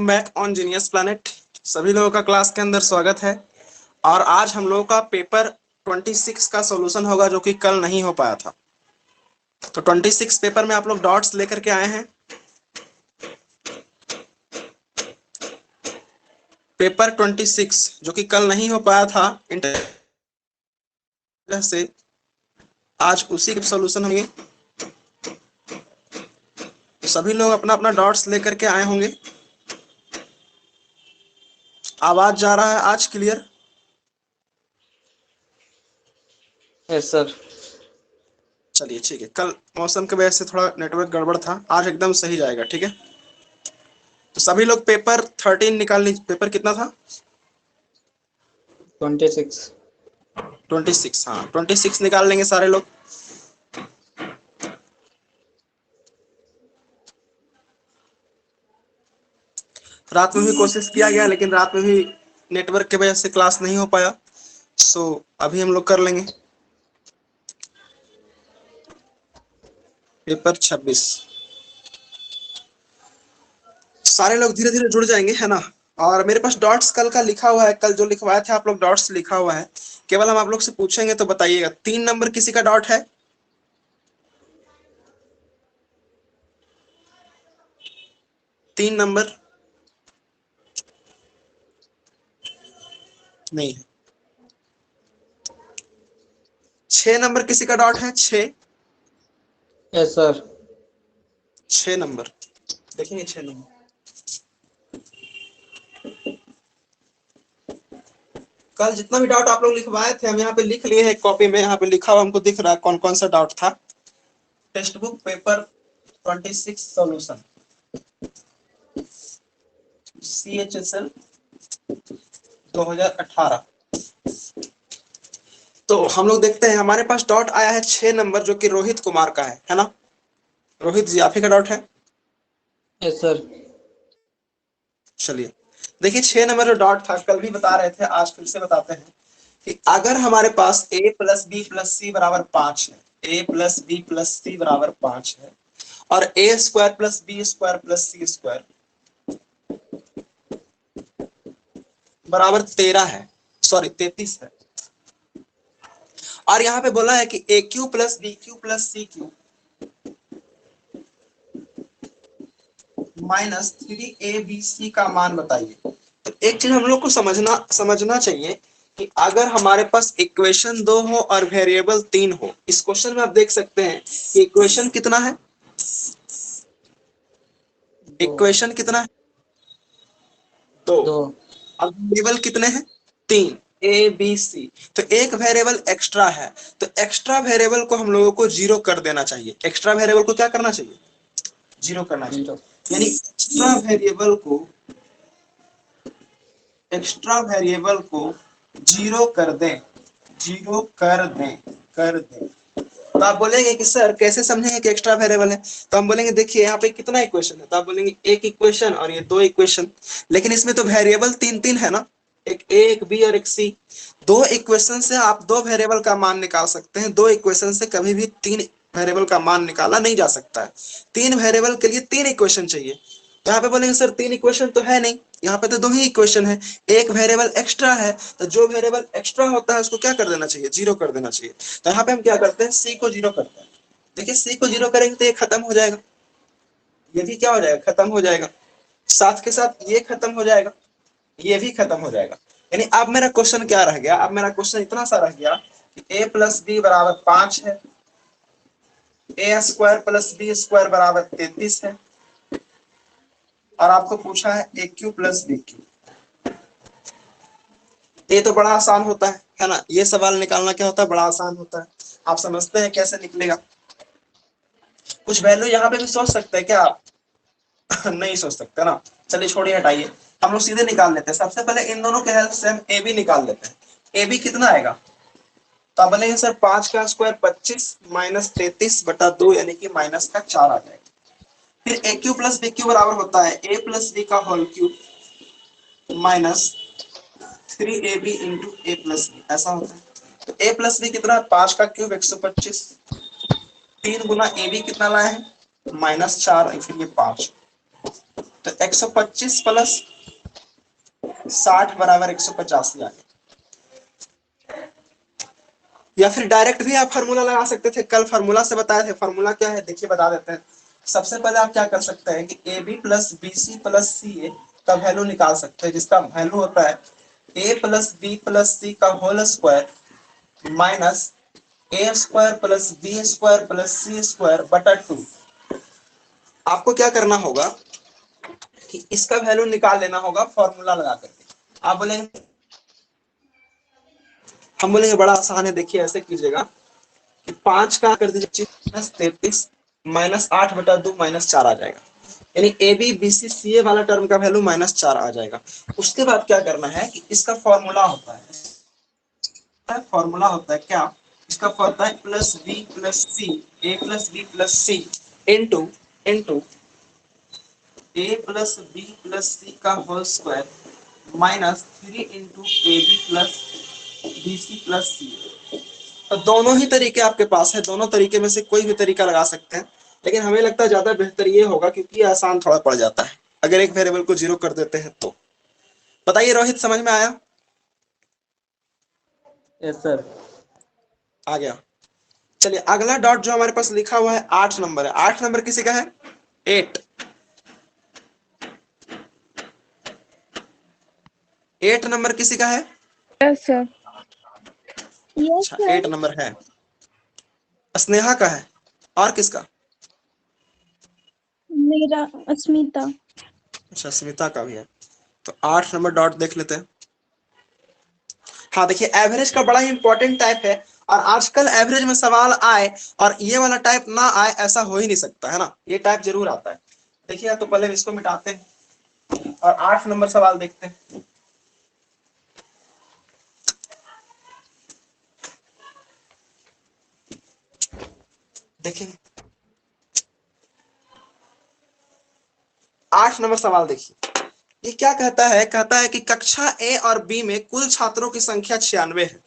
Back on genius planet. सभी लोगों का क्लास के अंदर स्वागत है। और आज हम लोगों का पेपर 26 का सॉल्यूशन होगा जो कि कल नहीं हो पाया था। तो 26 पेपर में आप लोग डॉट्स लेकर के आए हैं। पेपर 26 जो कि कल नहीं हो पाया था इंटर से, आज उसी के सॉल्यूशन होंगे। तो सभी लोग अपना अपना डॉट्स लेकर के आए होंगे। आवाज जा रहा है आज क्लियर? Yes sir. चलिए ठीक है। कल मौसम की वजह से थोड़ा नेटवर्क गड़बड़ था, आज एकदम सही जाएगा। ठीक है, तो सभी लोग पेपर 13 निकाल लीजिए। पेपर कितना था? 26। 26। हाँ, 26 निकाल लेंगे सारे लोग। रात में भी कोशिश किया गया, लेकिन रात में भी नेटवर्क की वजह से क्लास नहीं हो पाया। सो अभी हम लोग कर लेंगे पेपर 26। सारे लोग धीरे धीरे जुड़ जाएंगे, है ना। और मेरे पास डॉट्स कल का लिखा हुआ है, कल जो लिखवाया था आप लोग डॉट्स लिखा हुआ है। केवल हम आप लोग से पूछेंगे तो बताइएगा। 3 नंबर किसी का डॉट है? 3 नंबर नहीं है। 6 नंबर किसी का डॉट है? 6 यस सर। 6 नंबर देखेंगे। 6 नंबर कल जितना भी डाउट आप लोग लिखवाए थे हम यहाँ पे लिख लिए हैं कॉपी में। यहाँ पे लिखा हुआ हमको दिख रहा है कौन कौन सा डाउट था। Text book paper 26 solution CHSL 2018। तो हम लोग देखते हैं। हमारे पास डॉट आया है 6 नंबर जो कि रोहित कुमार का है ना। रोहित जी, आप ही का डॉट है? Yes sir. चलिए देखिए, 6 नंबर जो डॉट था कल भी बता रहे थे, आज फिर से बताते हैं कि अगर हमारे पास a plus B plus C बराबर 5 है, a plus B plus C बराबर 5 है, और a square plus B square plus C square बराबर 13 है, सॉरी 33 है। और यहाँ पे बोला है कि A cube plus B cube plus C cube minus 3abc का मान बताइए। तो एक चीज हम लोग को समझना चाहिए कि अगर हमारे पास इक्वेशन 2 हो और वेरिएबल 3 हो, इस क्वेश्चन में आप देख सकते हैं कि इक्वेशन कितना है। इक्वेशन कितना है? 2। 2। अब वेरिएबल कितने हैं? 3, ए बी सी। तो एक वेरिएबल एक्स्ट्रा है, तो एक्स्ट्रा वेरिएबल को हम लोगों को जीरो कर देना चाहिए। एक्स्ट्रा वेरिएबल को क्या करना चाहिए? जीरो करना चाहिए। 0। यानी एक्स्ट्रा वेरिएबल को जीरो कर दें। जीरो कर दें। तो आप बोलेंगे कि सर कैसे समझेंगे कि एक्स्ट्रा वेरिएबल है? तो हम बोलेंगे देखिए यहाँ पे कितना इक्वेशन है, तो आप बोलेंगे एक इक्वेशन और ये 2 इक्वेशन। लेकिन इसमें तो वेरिएबल 3 है ना, एक ए एक बी और एक सी। 2 इक्वेशन से आप 2 वेरिएबल का मान निकाल सकते हैं। 2 इक्वेशन से कभी भी 3 वेरिएबल का मान निकाला नहीं जा सकता है। 3 वेरिएबल के लिए 3 इक्वेशन चाहिए। तो यहाँ पे बोलेंगे सर 3 इक्वेशन तो है नहीं, यहाँ पे तो 2 ही इक्वेशन है, एक वेरिएबल एक्स्ट्रा है। तो जो वेरिएबल एक्स्ट्रा होता है उसको क्या कर देना चाहिए? जीरो कर देना चाहिए। तो यहाँ पे हम क्या करते हैं? सी को जीरो करते हैं। देखिए सी को जीरो करेंगे तो ये खत्म हो जाएगा, ये भी क्या हो जाएगा? खत्म हो जाएगा। साथ के साथ ये खत्म हो जाएगा, ये भी खत्म हो जाएगा। यानी अब मेरा क्वेश्चन क्या रह गया? अब मेरा क्वेश्चन इतना सा रह गया कि a प्लस बी बराबर 5 है, ए स्क्वायर प्लस बी स्क्वायर बराबर 33 है, और आपको पूछा है ए क्यू प्लस बी क्यू। ये तो बड़ा आसान होता है ना। ये सवाल निकालना क्या होता है? बड़ा आसान होता है। आप समझते हैं कैसे निकलेगा? कुछ वैल्यू यहाँ पे भी सोच सकते हैं क्या आप? नहीं सोच सकते ना। चलिए छोड़िए, हटाइए। हम लोग सीधे निकाल लेते हैं। सबसे पहले इन दोनों के हेल्प से हम ए बी निकाल लेते हैं। ए बी कितना आएगा? तो आप बोलेंगे सर 5 का स्क्वायर 25 माइनस 33 बटा 2 यानी कि माइनस का 4 आ जाएगा। फिर A cube plus B cube बराबर होता है ए प्लस बी का whole cube minus 3ab into A plus B, ऐसा होता है। तो ए प्लस बी कितना? 5 का क्यूब 125। 3 गुना ए बी कितना लाए हैं? -4, फिर ये 5। तो 125 प्लस 60 बराबर 185 आ गया। या फिर डायरेक्ट भी आप फार्मूला लगा सकते थे, कल फार्मूला से बताए थे। फार्मूला क्या है देखिए, बता देते हैं। सबसे पहले आप क्या कर सकते हैं कि A B plus B C plus C A का वैल्यू निकाल सकते हैं, जिसका वैल्यू होता है A plus B plus C का whole square minus A square plus B square plus C square बटा 2। आपको क्या करना होगा कि इसका वैल्यू निकाल लेना होगा फॉर्मूला लगा करके। आप बोलेंगे, हम बोलेंगे बड़ा आसान है, देखिए ऐसे कीजिएगा कि 5 का कर दीजिए 33 माइनस 8/2 -4 आ जाएगा। यानी ए बी बी सी सी ए वाला टर्म का वैल्यू -4 आ जाएगा। उसके बाद क्या करना है कि इसका फॉर्मूला होता है, फॉर्मूला होता है क्या, इसका होता है plus B plus C, A plus B plus C into into A plus B plus C का whole square minus 3 into A B plus B C plus C. तो दोनों ही तरीके आपके पास है, दोनों तरीके में से कोई भी तरीका लगा सकते हैं, लेकिन हमें लगता है ज्यादा बेहतर ये होगा क्योंकि ये आसान थोड़ा पड़ जाता है अगर एक वेरिएबल को 0 कर देते हैं तो। बताइए रोहित, समझ में आया? Yes sir. आ गया। चलिए अगला डॉट जो हमारे पास लिखा हुआ है 8 नंबर है। 8 नंबर किसी का है? 8। 8 नंबर किसी का है? Yes sir. यस अच्छा, सर। 8 नंबर है, स्नेहा का है। और किसका? मेरा अस्मिता। अच्छा, स्मिता का भी है। तो 8 नंबर डॉट देख लेते हैं। हाँ देखिए, एवरेज का बड़ा ही इंपॉर्टेंट टाइप है, और आजकल एवरेज में सवाल आए और ये वाला टाइप ना आए ऐसा हो ही नहीं सकता है ना, ये टाइप जरूर आता है। देखिए तो पहले इसको मिटाते हैं और 8 नंबर सवाल देखते हैं। देखिए 8 नंबर सवाल देखिए, ये क्या कहता है? कहता है कि कक्षा ए और बी में कुल छात्रों की संख्या 96 है,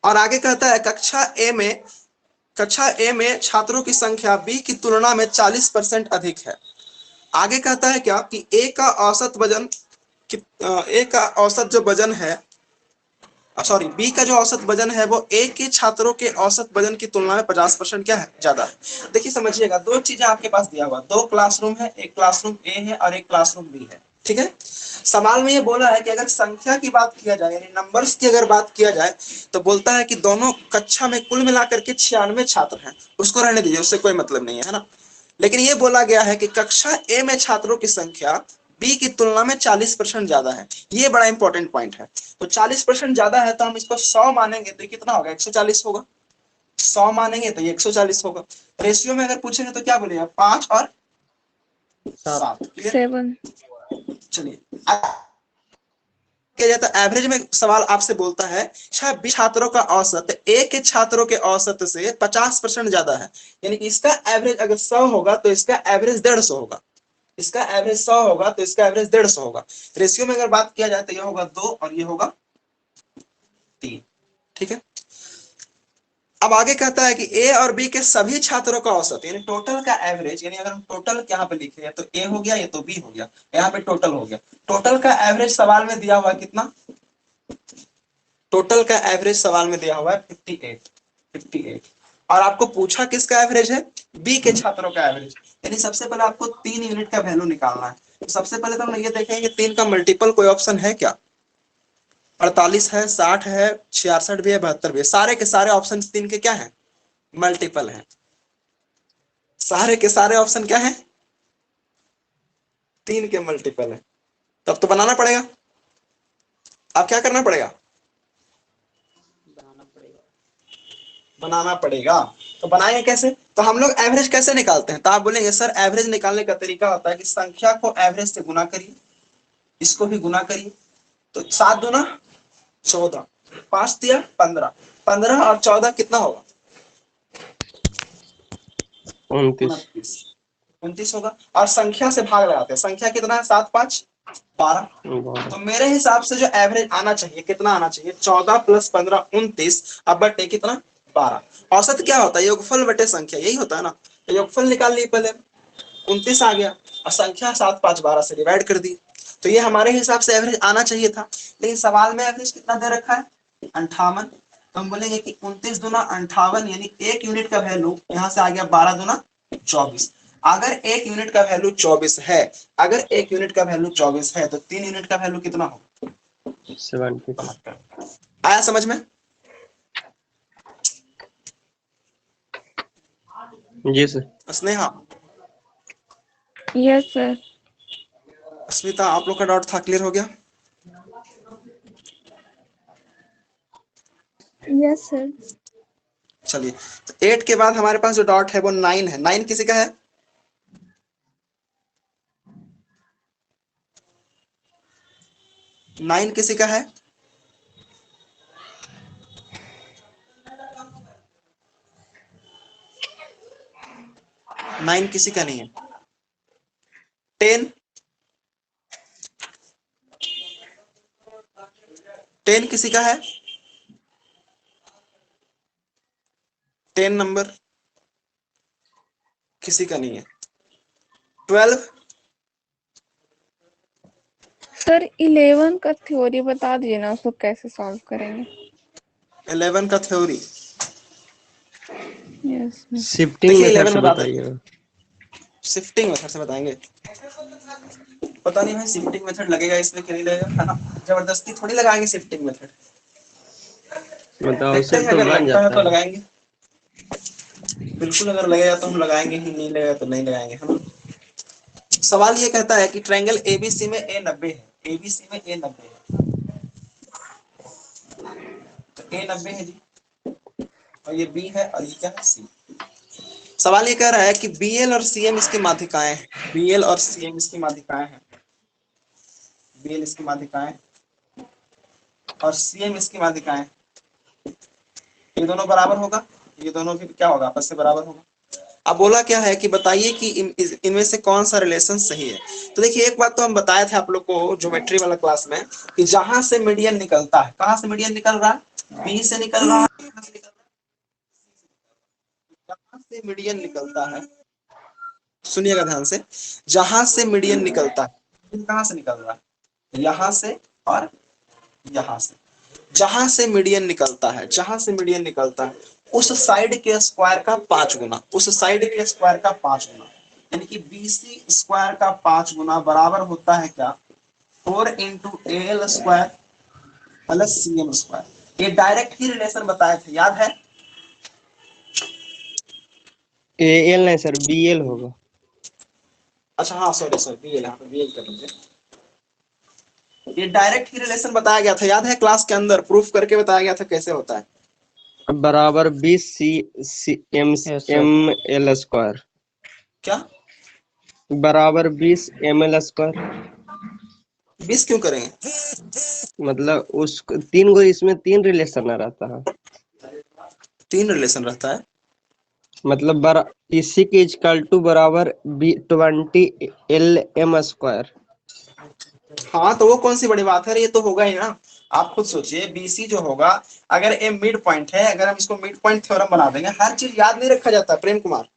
और आगे कहता है कक्षा ए में छात्रों की संख्या बी की तुलना में 40% अधिक है। आगे कहता है क्या कि ए का औसत वजन, ए का औसत जो वजन है, सॉरी बी का जो औसत वजन है वो ए के छात्रों के औसत वजन की तुलना में 50% क्या है, ज्यादा है। देखिए समझिएगा, दो चीजें आपके पास दिया हुआ, दो क्लासरूम है, एक क्लासरूम ए है और एक क्लासरूम बी है, ठीक है। सवाल में ये बोला है कि अगर संख्या की बात किया जाए, यानी नंबर्स की अगर बात किया जाए, तो बोलता है कि दोनों कक्षा में कुल मिलाकर के 96 छात्र हैं। उसको रहने दीजिए, उससे कोई मतलब नहीं है ना। लेकिन ये बोला गया है कि कक्षा ए में छात्रों की संख्या बी की तुलना में 40% ज्यादा है। ये बड़ा इंपॉर्टेंट पॉइंट है। तो 40% ज्यादा है तो हम इसको 100 मानेंगे तो कितना होगा, 140 होगा। 100 मानेंगे तो ये 140 होगा। रेशियो में अगर पूछेंगे तो क्या बोलेगा, 5 और 7। 7। चलिए किया जाता है, एवरेज में सवाल आपसे बोलता है 26 छात्रों का औसत ए के छात्रों के औसत से 50% ज्यादा है, यानी कि इसका एवरेज अगर 100 होगा तो इसका एवरेज 150 होगा, इसका एवरेज 100 होगा तो इसका एवरेज 150 होगा। रेशियो में अगर बात किया जाए तो ये होगा 2 और ये होगा 3, ठीक है। अब आगे कहता है कि ए और बी के सभी छात्रों का औसत, यानी टोटल का एवरेज, यानी अगर हम टोटल यहाँ पे लिखे हैं तो ए हो गया, ये तो बी हो गया, यहाँ पे टोटल हो गया। टोटल का एवरेज सवाल में दिया हुआ है कितना, टोटल का एवरेज सवाल में दिया हुआ है 58। और आपको पूछा किसका एवरेज है, बी के छात्रों का एवरेज। यानी सबसे पहले आपको 3 यूनिट का वैल्यू निकालना है। तो सबसे पहले तो हम ये देखेंगे 3 का मल्टीपल कोई ऑप्शन है क्या। 48 है, 60 है, 66 भी है, 72 भी है। सारे के सारे ऑप्शन 3 के क्या है, मल्टीपल है। सारे के सारे ऑप्शन क्या है, 3 के मल्टीपल है। तब तो बनाना पड़ेगा। अब क्या करना पड़ेगा, बनाना पड़ेगा। तो बनाएंगे कैसे, तो हम लोग एवरेज कैसे निकालते हैं, तो आप बोलेंगे सर एवरेज निकालने का तरीका होता है कि संख्या को एवरेज से गुना करिए, इसको भी गुना करिए। तो 7 दूना 14, 5 दिया 15, 15 और 14 कितना होगा, 29। 29 होगा। और संख्या से भाग लगाते हैं, संख्या कितना है, 7 5 12। तो मेरे हिसाब से जो एवरेज आना चाहिए कितना आना चाहिए, 14 + 15 29, अब बटे कितना 12। औसत क्या होता है, योगफल बटे संख्या, यही होता है ना। तो योगफल निकाल लिए पहले, 29 आ गया और संख्या 7 5 12 से डिवाइड कर दी, तो ये हमारे हिसाब से एवरेज आना चाहिए था, लेकिन सवाल में एवरेज कितना दे रखा है 58। तो हम बोलेंगे कि 29 दूना 58 यानी एक यूनिट का वैल्यू यहाँ से आ गया 12 दूना 24। अगर एक यूनिट का वैल्यू 24 है, अगर एक यूनिट का वैल्यू 24 है तो 3 यूनिट का वैल्यू कितना होगा 72। आया समझ में? जी sir. Sneha, yes sir. Smita, आप लोग का डाउट था, क्लियर हो गया? Yes sir. चलिए, तो 8 के बाद हमारे पास जो डॉट है वो 9 है। 9 किसी का है? नाइन किसी का है? नाइन किसी का नहीं है। 10, 10 किसी का है? 10 नंबर किसी का नहीं है। 12, सर 11 का थ्योरी बता दीजिए ना, उसको कैसे सॉल्व करेंगे? 11 का थ्योरी, यस सर। शिफ्टिंग देखिए मेथड 11 से बता दे, बताइएगा। शिफ्टिंग मेथड से बताएंगे। पता नहीं भाई शिफ्टिंग मेथड लगेगा इसमें कि नहीं लगेगा, है ना? जबरदस्ती थोड़ी लगाएंगे शिफ्टिंग मेथड, मतलब देखते उससे हैं तो अगर बन लगता है जाता तो है। लगाएंगे। बिल्कुल अगर लगेगा तो हम लगाएंगे ही, नहीं लगेगा तो नहीं लगाएंगे, है ना? सवाल ये कहता है कि ट्रायंगल एबीसी में ए 90 है, एबीसी में ए 90 है, तो ए 90 है जी, और ये बी है और ये क्या है सी। सवाल ये कह रहा है कि बीएल और सीएम इसकी माध्यिकाएं हैं, बीएल और सीएम इसकी माध्यिकाएं हैं, बीएल इसकी माध्यिकाएं और सीएम इसकी माध्यिकाएं, ये दोनों बराबर होगा, ये दोनों भी क्या होगा आपस से बराबर होगा। अब बोला क्या है कि बताइए कि इनमें से कौन सा रिलेशन सही है। तो देखिए एक बात तो हम बताए थे आप लोग को ज्योमेट्री वाला क्लास में कि जहां से मीडियन निकलता है, कहां से मीडियन निकल रहा है, बी से निकल रहा है, जहां से मीडियन निकलता है, सुनिएगा ध्यान से, जहां से मीडियन निकलता है, कहां से निकल रहा है, यहां से और यहां से, जहां से मीडियन निकलता है, जहां से मीडियन निकलता है उस साइड के स्क्वायर का 5 गुना, उस साइड के स्क्वायर का 5 गुना, यानी कि बीसी स्क्वायर का 5 गुना बराबर होता है क्या 4 into L square plus CM square. ये डायरेक्ट ही रिलेशन बताए थे, याद है? एल नहीं सर, बीएल होगा। अच्छा हाँ सॉरी सॉरी, बीएल, यहाँ पे बीएल कर लीजिए। ये डायरेक्ट ही रिलेशन बताया गया था, याद है? क्लास के अंदर प्रूफ करके बताया गया था कैसे होता है। बराबर 20 C M yes sir. M L square, क्या बराबर 20 एम एल स्क्वायर। 20 क्यों करेंगे? मतलब उस तीन गो इसमें 3 रिलेशन रहता है, 3 रिलेशन रहता है। मतलब इसी के इक्वल टू बराबर 20 एल एम स्क्वायर। हाँ तो वो कौन सी बड़ी बात है, ये तो होगा ही ना। आप खुद सोचिए बीसी जो होगा, अगर ए मिड पॉइंट है, अगर हम इसको मिड पॉइंट थ्योरम बना देंगे, हर चीज याद नहीं रखा जाता प्रेम कुमार,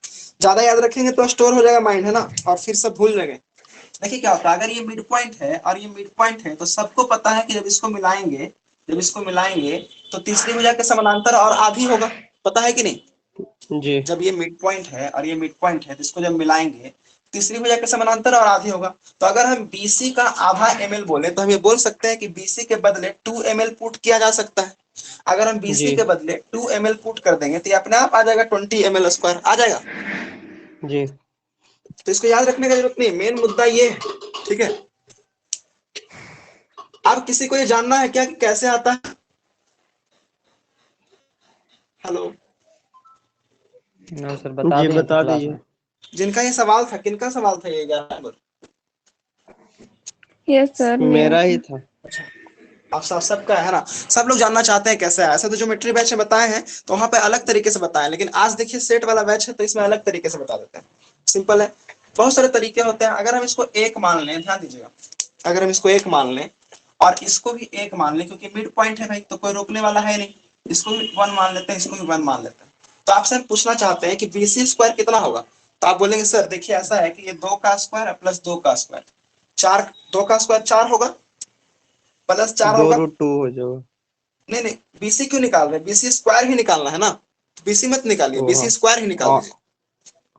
ज्यादा याद रखेंगे तो स्टोर हो जाएगा माइंड, है ना, और फिर सब भूल जाएंगे। देखिए क्या होता है, अगर ये मिड पॉइंट है और ये मिड पॉइंट है तो सबको पता है कि जब इसको मिलाएंगे, जब इसको मिलाएंगे तो तीसरी भुजा के समानांतर और आधी होगा, पता है कि नहीं? जी जब ये मिड पॉइंट है और ये मिड पॉइंट है तो इसको जब मिलाएंगे तीसरी भुजा के समानांतर और आधी होगा। तो अगर हम BC का आधा ml बोले तो हम ये बोल सकते हैं कि BC के बदले 2 ml पुट किया जा सकता है। अगर हम BC जी के बदले 2 ml पुट कर देंगे तो ये अपने आप आ जाएगा 20 ml स्क्वायर आ जाएगा। जी। तो इसको याद रखने की जरूरत नहीं, मेन मुद्दा ये है, ठीक है? अब किसी को ये जानना है क्या कि कैसे आता है? हेलो, ना सर, बता जी दिए थे बता क्लास दीजिए। में। जिनका ये सवाल था, किनका सवाल था ये 11 नंबर? Yes sir. मेरा ही था। आप सबका है ना, सब लोग जानना चाहते हैं कैसे है। ऐसा तो ज्योमेट्री बैच में बताए हैं तो वहां पे अलग तरीके से बताए, लेकिन आज देखिए सेट वाला बैच है तो इसमें अलग तरीके से बता देते हैं। सिंपल है, बहुत सारे तरीके होते हैं। अगर हम इसको एक मान लें, ध्यान दीजिएगा, अगर हम इसको एक मान लें और इसको भी एक मान लें, क्योंकि मिड पॉइंट है भाई तो कोई रोकने वाला है नहीं, इसको भी 1 मान लेते हैं, इसको भी 1 मान लेते हैं। तो आपसे हम पूछना चाहते हैं कि BC स्क्वायर कितना होगा, तो आप बोलेंगे सर देखिए ऐसा है कि ये 2 का स्क्वायर प्लस 2 का स्क्वायर, 4, 2 का स्क्वायर 4 होगा प्लस 4 दो होगा। रूट टू हो जाओ। नहीं नहीं, बीसी क्यों निकाल रहे हैं, बीसी स्क्वायर ही निकालना है ना, बीसी मत निकालिए, तो बीसी स्क्वायर ही निकाल दीजिए।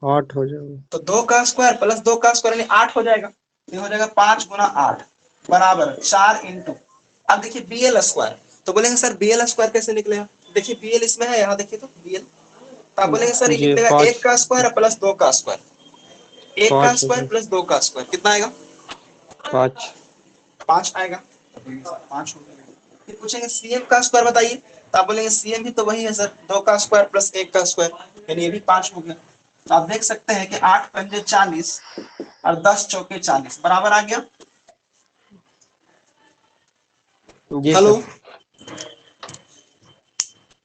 8 हो जाओ। तो 2 का स्क्वायर प्लस 2 का स्क्वायर यानी 8 हो जाएगा। ये हो जाएगा 5 गुना 8 बराबर 4 इंटू, अब देखिए बीएल स्क्वायर, तो बोलेंगे सर बीएल स्क्वायर कैसे निकलेगा, देखिए बीएल इसमें है, यहाँ देखिए तो बीएल, तो आप बोलेंगे सर ये जी निकलेगा 1 5। का स्क्वायर प्लस 2 का स्क्वायर, 1 का 5 हो स्क्वायर जाओ। प्लस 2 का स्क्वायर कितना आएगा, 5। 5 आएगा। 5 हो गया। फिर पूछेंगे सीएम का स्क्वायर बताइए, तो आप बोलेंगे सीएम भी तो वही है सर, 2 का स्क्वायर प्लस 1 का स्क्वायर, यानी ये भी 5 हो गया। तो आप देख सकते हैं कि 8 पंजे 40 और 10 चौके 40 बराबर आ गया। जी हेलो, सर।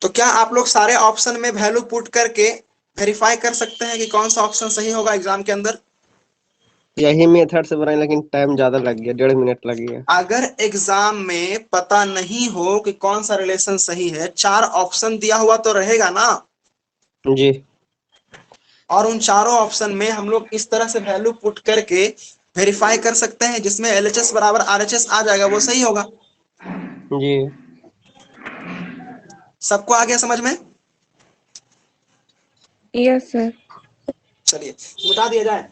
तो क्या आप लोग सारे ऑप्शन में वैल्यू पुट करके वेरीफाई कर सकते हैं कि कौन सा ऑप्शन सही होगा एग्जाम के अंदर। यही मेथड से बनाए लेकिन टाइम ज्यादा लग गया, 1.5 मिनट लग गया। अगर एग्जाम में पता नहीं हो कि कौन सा रिलेशन सही है, 4 ऑप्शन दिया हुआ तो रहेगा ना, जी और उन चारों ऑप्शन में हम लोग इस तरह से वैल्यू पुट करके वेरीफाई कर सकते हैं, जिसमें एलएचएस बराबर आरएचएस आ जाएगा वो सही होगा। जी सबको आ गया समझ में। Yes sir. चलिए मिटा दिया जाए।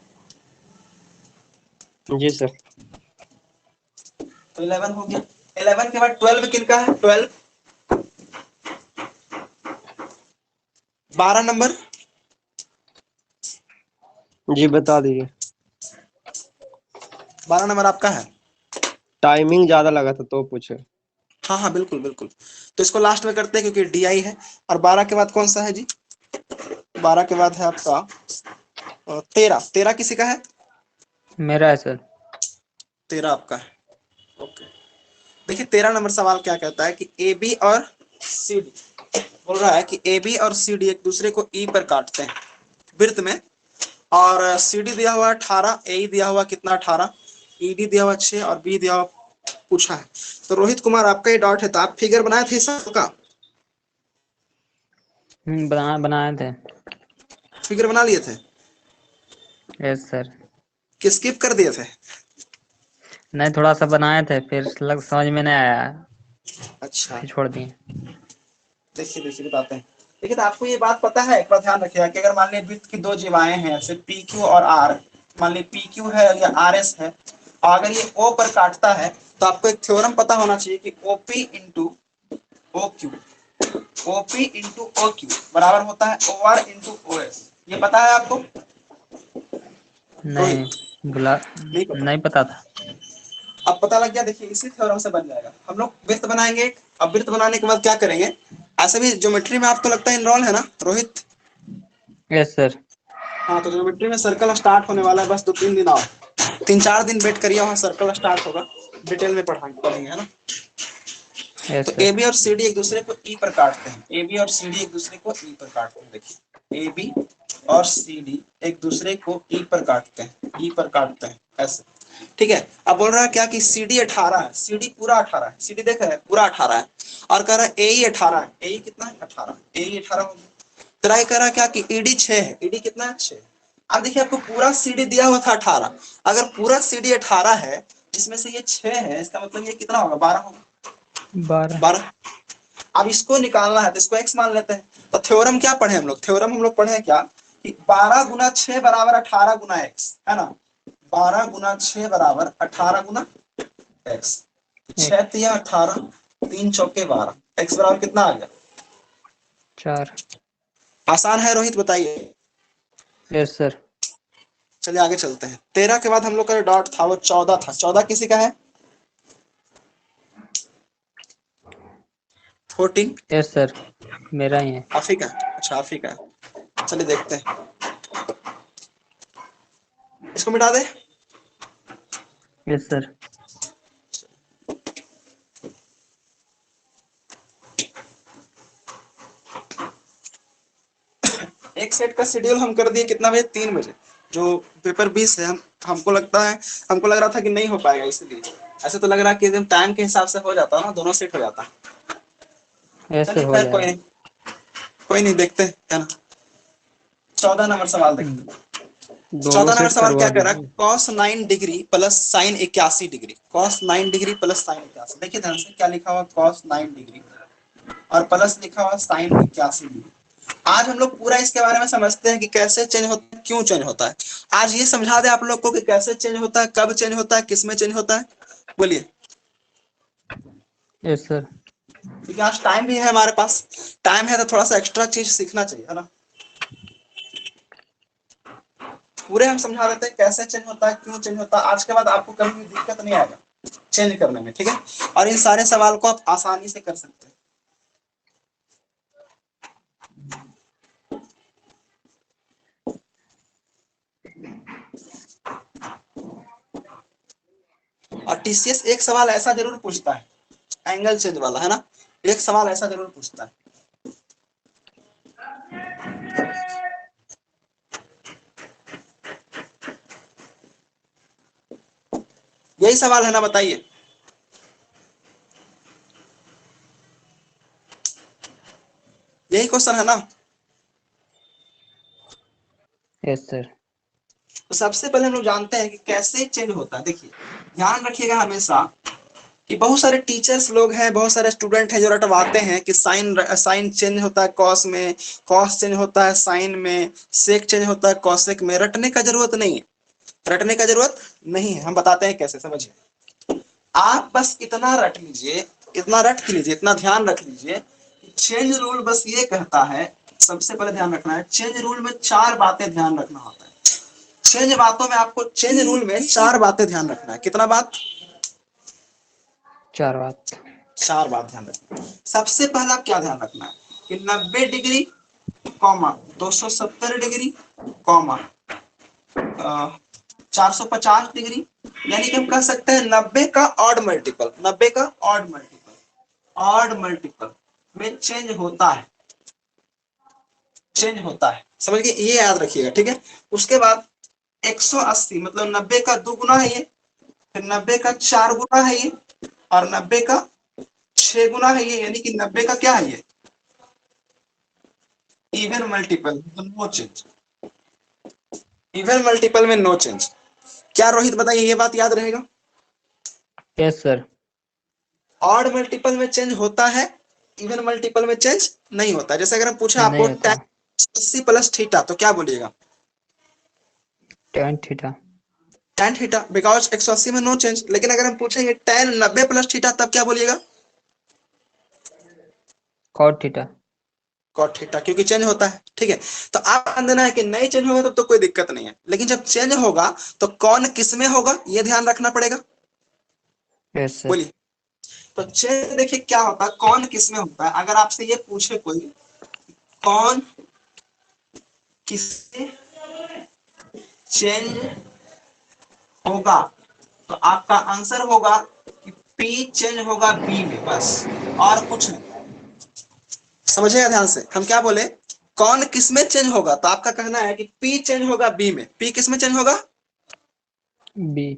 जी सर। तो 11 हो गया, 11 के बाद 12 किनका है, 12 12 नंबर, जी बता दीजिए। 12 नंबर आपका है। टाइमिंग ज्यादा लगा था तो पूछे। हाँ हाँ बिल्कुल बिल्कुल, तो इसको लास्ट में करते हैं क्योंकि डीआई है। और 12 के बाद कौन सा है जी, 12 के बाद है आपका 13, 13 किसी का है, मेरा है सर। 13 आपका है। ओके, देखिए 13 नंबर सवाल क्या कहता है कि ए बी और सी डी, बोल रहा है कि ए बी और सी डी एक दूसरे को ई पर काटते हैं वृत्त में, और सी डी दिया हुआ 18, ए दिया हुआ कितना 18, ई डी दिया हुआ 6 और बी दिया हुआ पूछा है। तो रोहित कुमार आपका ही डॉट है, तो आप फिगर बनाए थे सबका, बनाए थे। फिगर बना लिए थे यस सर। कि स्किप कर दिए थे। नहीं, थोड़ा सा बनाए थे, फिर लग समझ में नहीं आया, अच्छा फिर छोड़ दिए। देखिए देखिए बताते हैं। देखिए तो आपको ये बात पता है, एक बार ध्यान रखिएगा कि अगर मान लीजिए वृत्त की 2 जीवाएं हैं जैसे पी क्यू और आर, मान लीजिए पी क्यू है या आर एस है, और अगर ये ओ पर काटता है तो आपको एक थ्योरम पता होना चाहिए कि OP into O Q, OP into O Q बराबर होता है O R into O S. ये पता है आपको नहीं, रोहित, बुला नहीं पता, नहीं पता था। अब पता लग गया। देखिए इसी थ्योरम से बन जाएगा। हम लोग वृत्त बनाएंगे एक, अब वृत्त बनाने के बाद क्या करेंगे, ऐसे भी ज्योमेट्री में आपको लगता है इनरोल है ना रोहित। Yes sir. हाँ तो ज्योमेट्री में सर्कल स्टार्ट होने वाला है, बस 2-3 दिन आओ, 3-4 दिन वेट करिए, वहाँ सर्कल स्टार्ट होगा, डिटेल में पढ़ेंगे है ना। यस तो ए सर। बी और सी डी एक दूसरे को ई पर काटते हैं, ए बी और सी डी एक दूसरे को ई पर काटते हैं। देखिए ए बी और सी डी एक दूसरे को ई पर काटते हैं, ई पर काटते हैं ऐसे, ठीक है। अब बोल रहा है क्या कि सी डी 18 है, सी डी पूरा 18 है, सी डी देख रहे हैं पूरा 18 है, और कह रहा है ए ई 18 है, ए ई कितना है 18, ए ई 18 हो गया। ट्राई करा क्या कि ईडी 6 है, ईडी कितना है 6। अब देखिए आपको पूरा सीडी दिया हुआ था 18, अगर पूरा सीडी 18 है जिसमें से ये 6 है, इसका मतलब ये कितना होगा 12 होगा, 12। 12। अब इसको निकालना है तो इसको x मान लेते हैं। तो थ्योरम क्या पढ़े हम लोग, थ्योरम हम लोग पढ़े हैं क्या कि 12 गुना 6 बराबर 18 गुना x है ना, 12 गुना 6 बराबर 18 गुना x, 6 तिया 18, 3 चौके 12, x बराबर कितना आ गया 4। आसान है रोहित बताइए। Yes sir. चलिए आगे चलते हैं। 13 के बाद हम लोग का डॉट था वो 14 था, 14 किसी का है 14, यस सर, मेरा ही है। आप ही का, अच्छा आप ही का है। चलिए देखते हैं, इसको मिटा दे। Yes sir. एक सेट का शेड्यूल हम कर दिए कितना बजे, 3 बजे, जो पेपर 20 है। हमको लगता है, हमको लग रहा था कि नहीं हो पाएगा, इसलिए ऐसे तो लग रहा है कि टाइम के हिसाब से हो जाता ना, दोनों सेट हो जाता। यस सर, चलिए हो खैर जाएगा। कोई नहीं देखते हैं है ना। 14 नंबर सवाल देखते हैं। दोनों 14 नंबर सेट सवाल क्या करवा कह रहा है? दीजिए। cos 9 degree plus sin 81 degree, cos 9 degree plus sin 81। देखिए ध्यान से क्या लिखा हुआ, cos 9 डिग्री और प्लस लिखा हुआ sin 81 डिग्री। आज हम लोग पूरा इसके बारे में समझते हैं कि कैसे चेंज होता है, क्यों चेंज होता है। आज ये समझा दे आप लोग को कि कैसे चेंज होता है, कब चेंज होता है, किस में चेंज होता है, बोलिए। Yes sir. क्योंकि आज टाइम भी है हमारे पास, टाइम है तो थोड़ा सा एक्स्ट्रा चीज सीखना चाहिए, है ना। पूरे हम समझा देते हैं कैसे चेंज होता है, क्यों चेंज होता है। आज के बाद आपको कभी भी दिक्कत नहीं आएगा चेंज करने में, ठीक है। और इन सारे सवाल को आप आसानी से कर सकते हैं। और टीसीएस एक सवाल ऐसा जरूर पूछता है, एंगल चेंज वाला, है ना। एक सवाल ऐसा जरूर पूछता है। यही सवाल है ना, बताइए। यही क्वेश्चन है ना। Yes sir. तो सबसे पहले हम लोग जानते हैं कि कैसे चेंज होता है। देखिए ध्यान रखिएगा हमेशा कि बहुत सारे टीचर्स लोग हैं, बहुत सारे स्टूडेंट हैं जो रटवाते हैं कि साइन साइन चेंज होता है कॉस में, कॉस चेंज होता है साइन में, सेक चेंज होता है कॉसेक में। रटने का जरूरत नहीं है, रटने का जरूरत नहीं है। हम बताते हैं कैसे, समझिए। आप बस इतना रट लीजिए, इतना रट लीजिए, इतना ध्यान रख लीजिए। चेंज रूल बस ये कहता है, सबसे पहले ध्यान रखना है, चेंज रूल में 4 बातें ध्यान रखना होता है। चेंज बातों में आपको, चेंज रूल में 4 बातें ध्यान रखना है। कितना बात? 4 बात। 4 बात ध्यान रखना है। सबसे पहला क्या ध्यान रखना है कि 90 degree comma 270 degree comma 450 degree, यानी कि हम कह सकते हैं 90 का ऑड मल्टीपल, 90 का ऑड मल्टीपल, ऑड मल्टीपल में चेंज होता है, चेंज होता है। समझ गए, ये याद रखिएगा, ठीक है। उसके बाद 180 मतलब 90 का 2 गुना है ये, फिर 90 का 4 गुना है ये, और 90 का 6 गुना है ये, यानी कि 90 का क्या है ये, even multiple, no change. Even multiple में नो चेंज। क्या रोहित बताइए, ये बात याद रहेगा। Yes sir. ऑड मल्टीपल में चेंज होता है, इवन मल्टीपल में चेंज नहीं होता। जैसे अगर हम पूछे आपको नहीं होता। tan 80 प्लस थीटा, तो क्या बोलिएगा? tan theta. tan theta, because 180 में नो चेंज। लेकिन अगर हम पूछेंगे tan 90 प्लस थीटा, तब क्या बोलिएगा? cot theta. cot थीटा, क्योंकि चेंज होता है, ठीक है। तो आप ध्यान देना है कि नहीं चेंज होगा तब तो कोई दिक्कत नहीं है, लेकिन जब चेंज होगा तो कौन किस में होगा, ये ध्यान रखना पड़ेगा। Yes sir. बोलिए। तो चेंज देखिए क्या होता है, कौन किस में होता है। अगर आपसे ये पूछे कोई, कौन किससे चेंज होगा, तो आपका आंसर होगा कि पी चेंज होगा बी में, बस, और कुछ नहीं। समझिएगा ध्यान से, हम क्या बोले, कौन किस में चेंज होगा, तो आपका कहना है कि पी चेंज होगा बी में। पी किस में चेंज होगा? बी।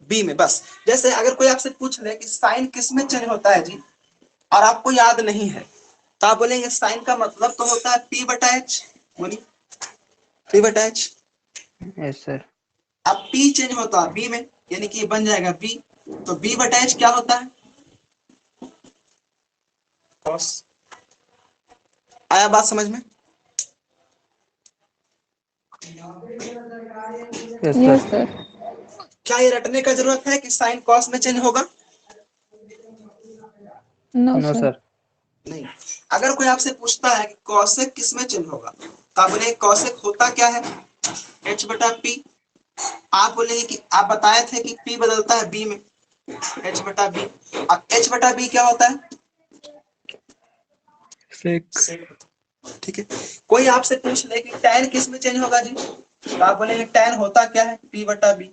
बी में, बस। जैसे अगर कोई आपसे पूछ ले कि साइन किस में चेंज होता है जी, और आपको याद नहीं है, तो आप बोलेंगे साइन का मतलब तो होता है पी बटा एच। बोलिए, पी बटा एच। Yes sir. अब पी चेंज होता है बी में, यानी कि बन जाएगा बी। तो बी बटा एच क्या होता है? कॉस। आया बात समझ में? Yes yes sir. सर। क्या ये रटने का जरूरत है कि साइन कॉस में चेंज होगा? No no sir. सर। नहीं। अगर कोई आपसे पूछता है कि कॉसेक किस में चेंज होगा, तो आप बोलेंगे कॉसेक होता क्या है, एच बटा पी। आप बोलेंगे कि आप बताए थे कि पी बदलता है बी में, एच बटा बी। अब एच बटा बी क्या होता है? सेक। ठीक है। कोई आपसे पूछ ले कि टैन किस में चेंज होगा जी, तो आप बोलेंगे टैन होता क्या है, पी बटा बी।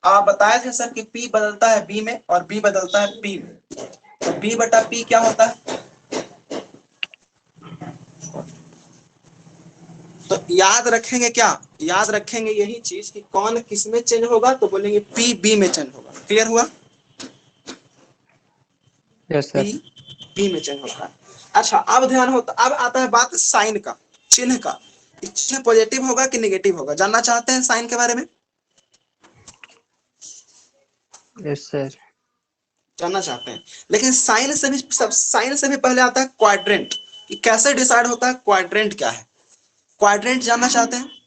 आप बताए थे सर कि पी बदलता है बी में और बी बदलता है पी में, तो बी बटा पी क्या होता है? तो याद रखेंगे क्या, याद रखेंगे यही चीज कि कौन किस में चेंज होगा, तो बोलेंगे पी बी में चेंज होगा। क्लियर हुआ? Yes P sir. बी में चेंज होता है। अच्छा, अब ध्यान होता, अब आता है बात साइन का, चिन्ह का। चिन्ह पॉजिटिव होगा कि नेगेटिव होगा, जानना चाहते हैं साइन के बारे में? Yes sir. जानना चाहते हैं, लेकिन साइन से भी पहले आता है क्वाड्रेंट, कि कैसे डिसाइड होता है क्वाड्रेंट क्या है? क्वाड्रेंट जानना चाहते हैं?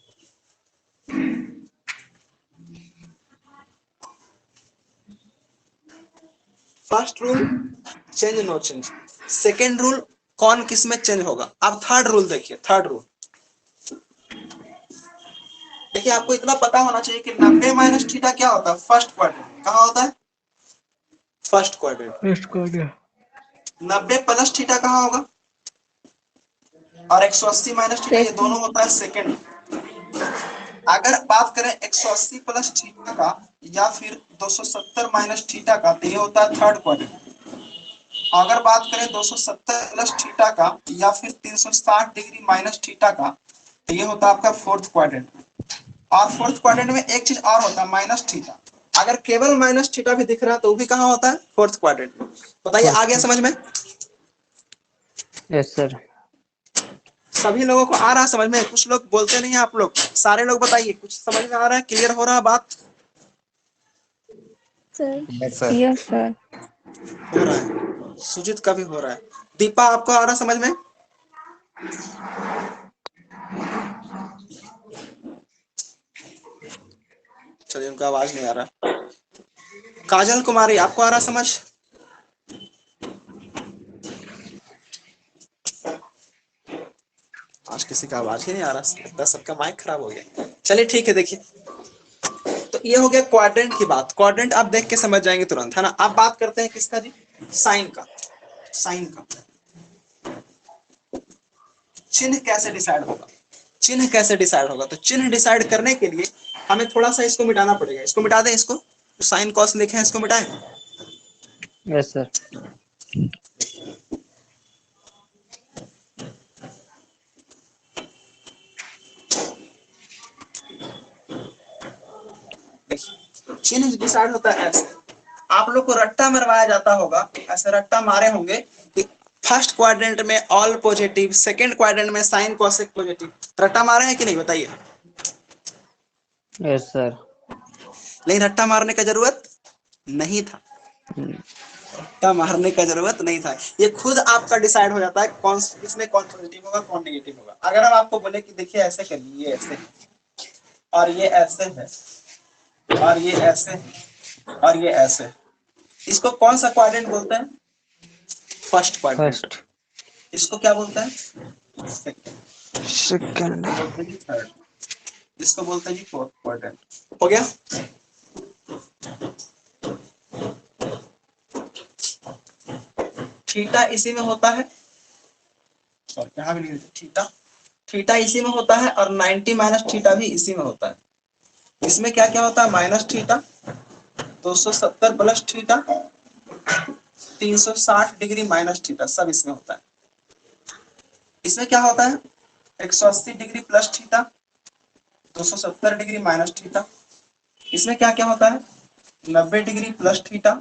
First rule change no change, second rule कौन किस में चेंज होगा। अब थर्ड रूल देखिए, थर्ड रूल देखिए, आपको इतना पता होना चाहिए कि 90 माइनस थीटा क्या होता है, फर्स्ट क्वाड्रेंट। कहाँ होता है? First quadrant. First quadrant. 90 plus theta कहाँ होगा? और 180 माइनस थीटा, ये दोनों होता है सेकेंड। अगर बात करें 180 प्लस थीटा का या फिर 270 माइनस थीटा का, तो ये होता है थर्ड क्वाड्रेंट। अगर बात करें 270 प्लस थीटा का या फिर 360 डिग्री माइनस थीटा का, तो ये होता है आपका फोर्थ क्वाड्रेंट। और फोर्थ क्वाड्रेंट में एक चीज और होता है, माइनस थीटा। अगर केवल माइनस थीटा भी दिख रहा है तो वो भी कहाँ होता है? फोर्थ क्वाड्रेंट में। बताइए, आ गया समझ में? Yes sir. सभी लोगों को आ रहा है समझ में? कुछ लोग बोलते नहीं है, आप लोग सारे लोग बताइए, कुछ समझ में आ रहा है? क्लियर हो रहा है बात? Sir sir. Yes sir. हो रहा है, सुजीत का भी हो रहा है। दीपा, आपको आ रहा है समझ में? चलिए, उनका आवाज नहीं आ रहा। काजल कुमारी, आपको आ रहा समझ? आज किसी का आवाज ही नहीं आ रहा, लगता सबका माइक खराब हो गया। चलिए ठीक है, देखिए, तो ये हो गया क्वाड्रेंट की बात। क्वाड्रेंट आप देख के समझ जाएंगे तुरंत, है ना? अब बात करते हैं किसका जी? साइन का। साइन का चिन्ह कैसे डिसाइड होगा? चिन्ह कैसे डिसाइड होगा? तो चिन्ह डिसाइड करने के लिए हमें थोड़ा सा इसको मिटाना पड़ेगा। इसको मिटा दें, इसको साइन कॉस लिखे हैं, इसको मिटाएं। Yes sir. चिन्ह डिसाइड होता है ऐसे। आप लोग को रट्टा मरवाया जाता होगा, ऐसे रट्टा मारे होंगे कि फर्स्ट क्वाड्रेंट में ऑल पॉजिटिव, सेकंड क्वाड्रेंट में साइन कॉसेक पॉजिटिव। रट्टा मारे हैं कि नहीं, बताइए? Yes sir. लेकिन रट्टा मारने का जरूरत नहीं था, रट्टा मारने का जरूरत नहीं था। ये खुद आपका डिसाइड हो जाता है कौन इसमें कौन पॉजिटिव होगा, कौन नेगेटिव होगा। अगर हम आपको बोले कि देखिए ऐसे करिए, ये ऐसे है और ये ऐसे है और ये ऐसे है और ये ऐसे है, इसको कौन सा क्वाड्रेंट बोलते हैं? First quadrant. फर्स्ट। इसको क्या बोलते हैं? सेकंड। सेकंड। बोलते हैं जी थर्ड। इसको बोलते हैं जी फोर्थ क्वाड्रेंट। हो गया? थीटा इसी में होता है, और यहाँ भी नहीं, थीटा थीटा इसी में होता है, और 90 माइनस थीटा भी इसी में होता है। इसमें क्या क्या होता है? Minus theta, 270 plus theta, 360 degree minus theta, सब इसमें होता है। इसमें क्या होता है? 180 degree plus theta, 270 degree minus theta. इसमें क्या क्या होता है? 90 degree plus theta,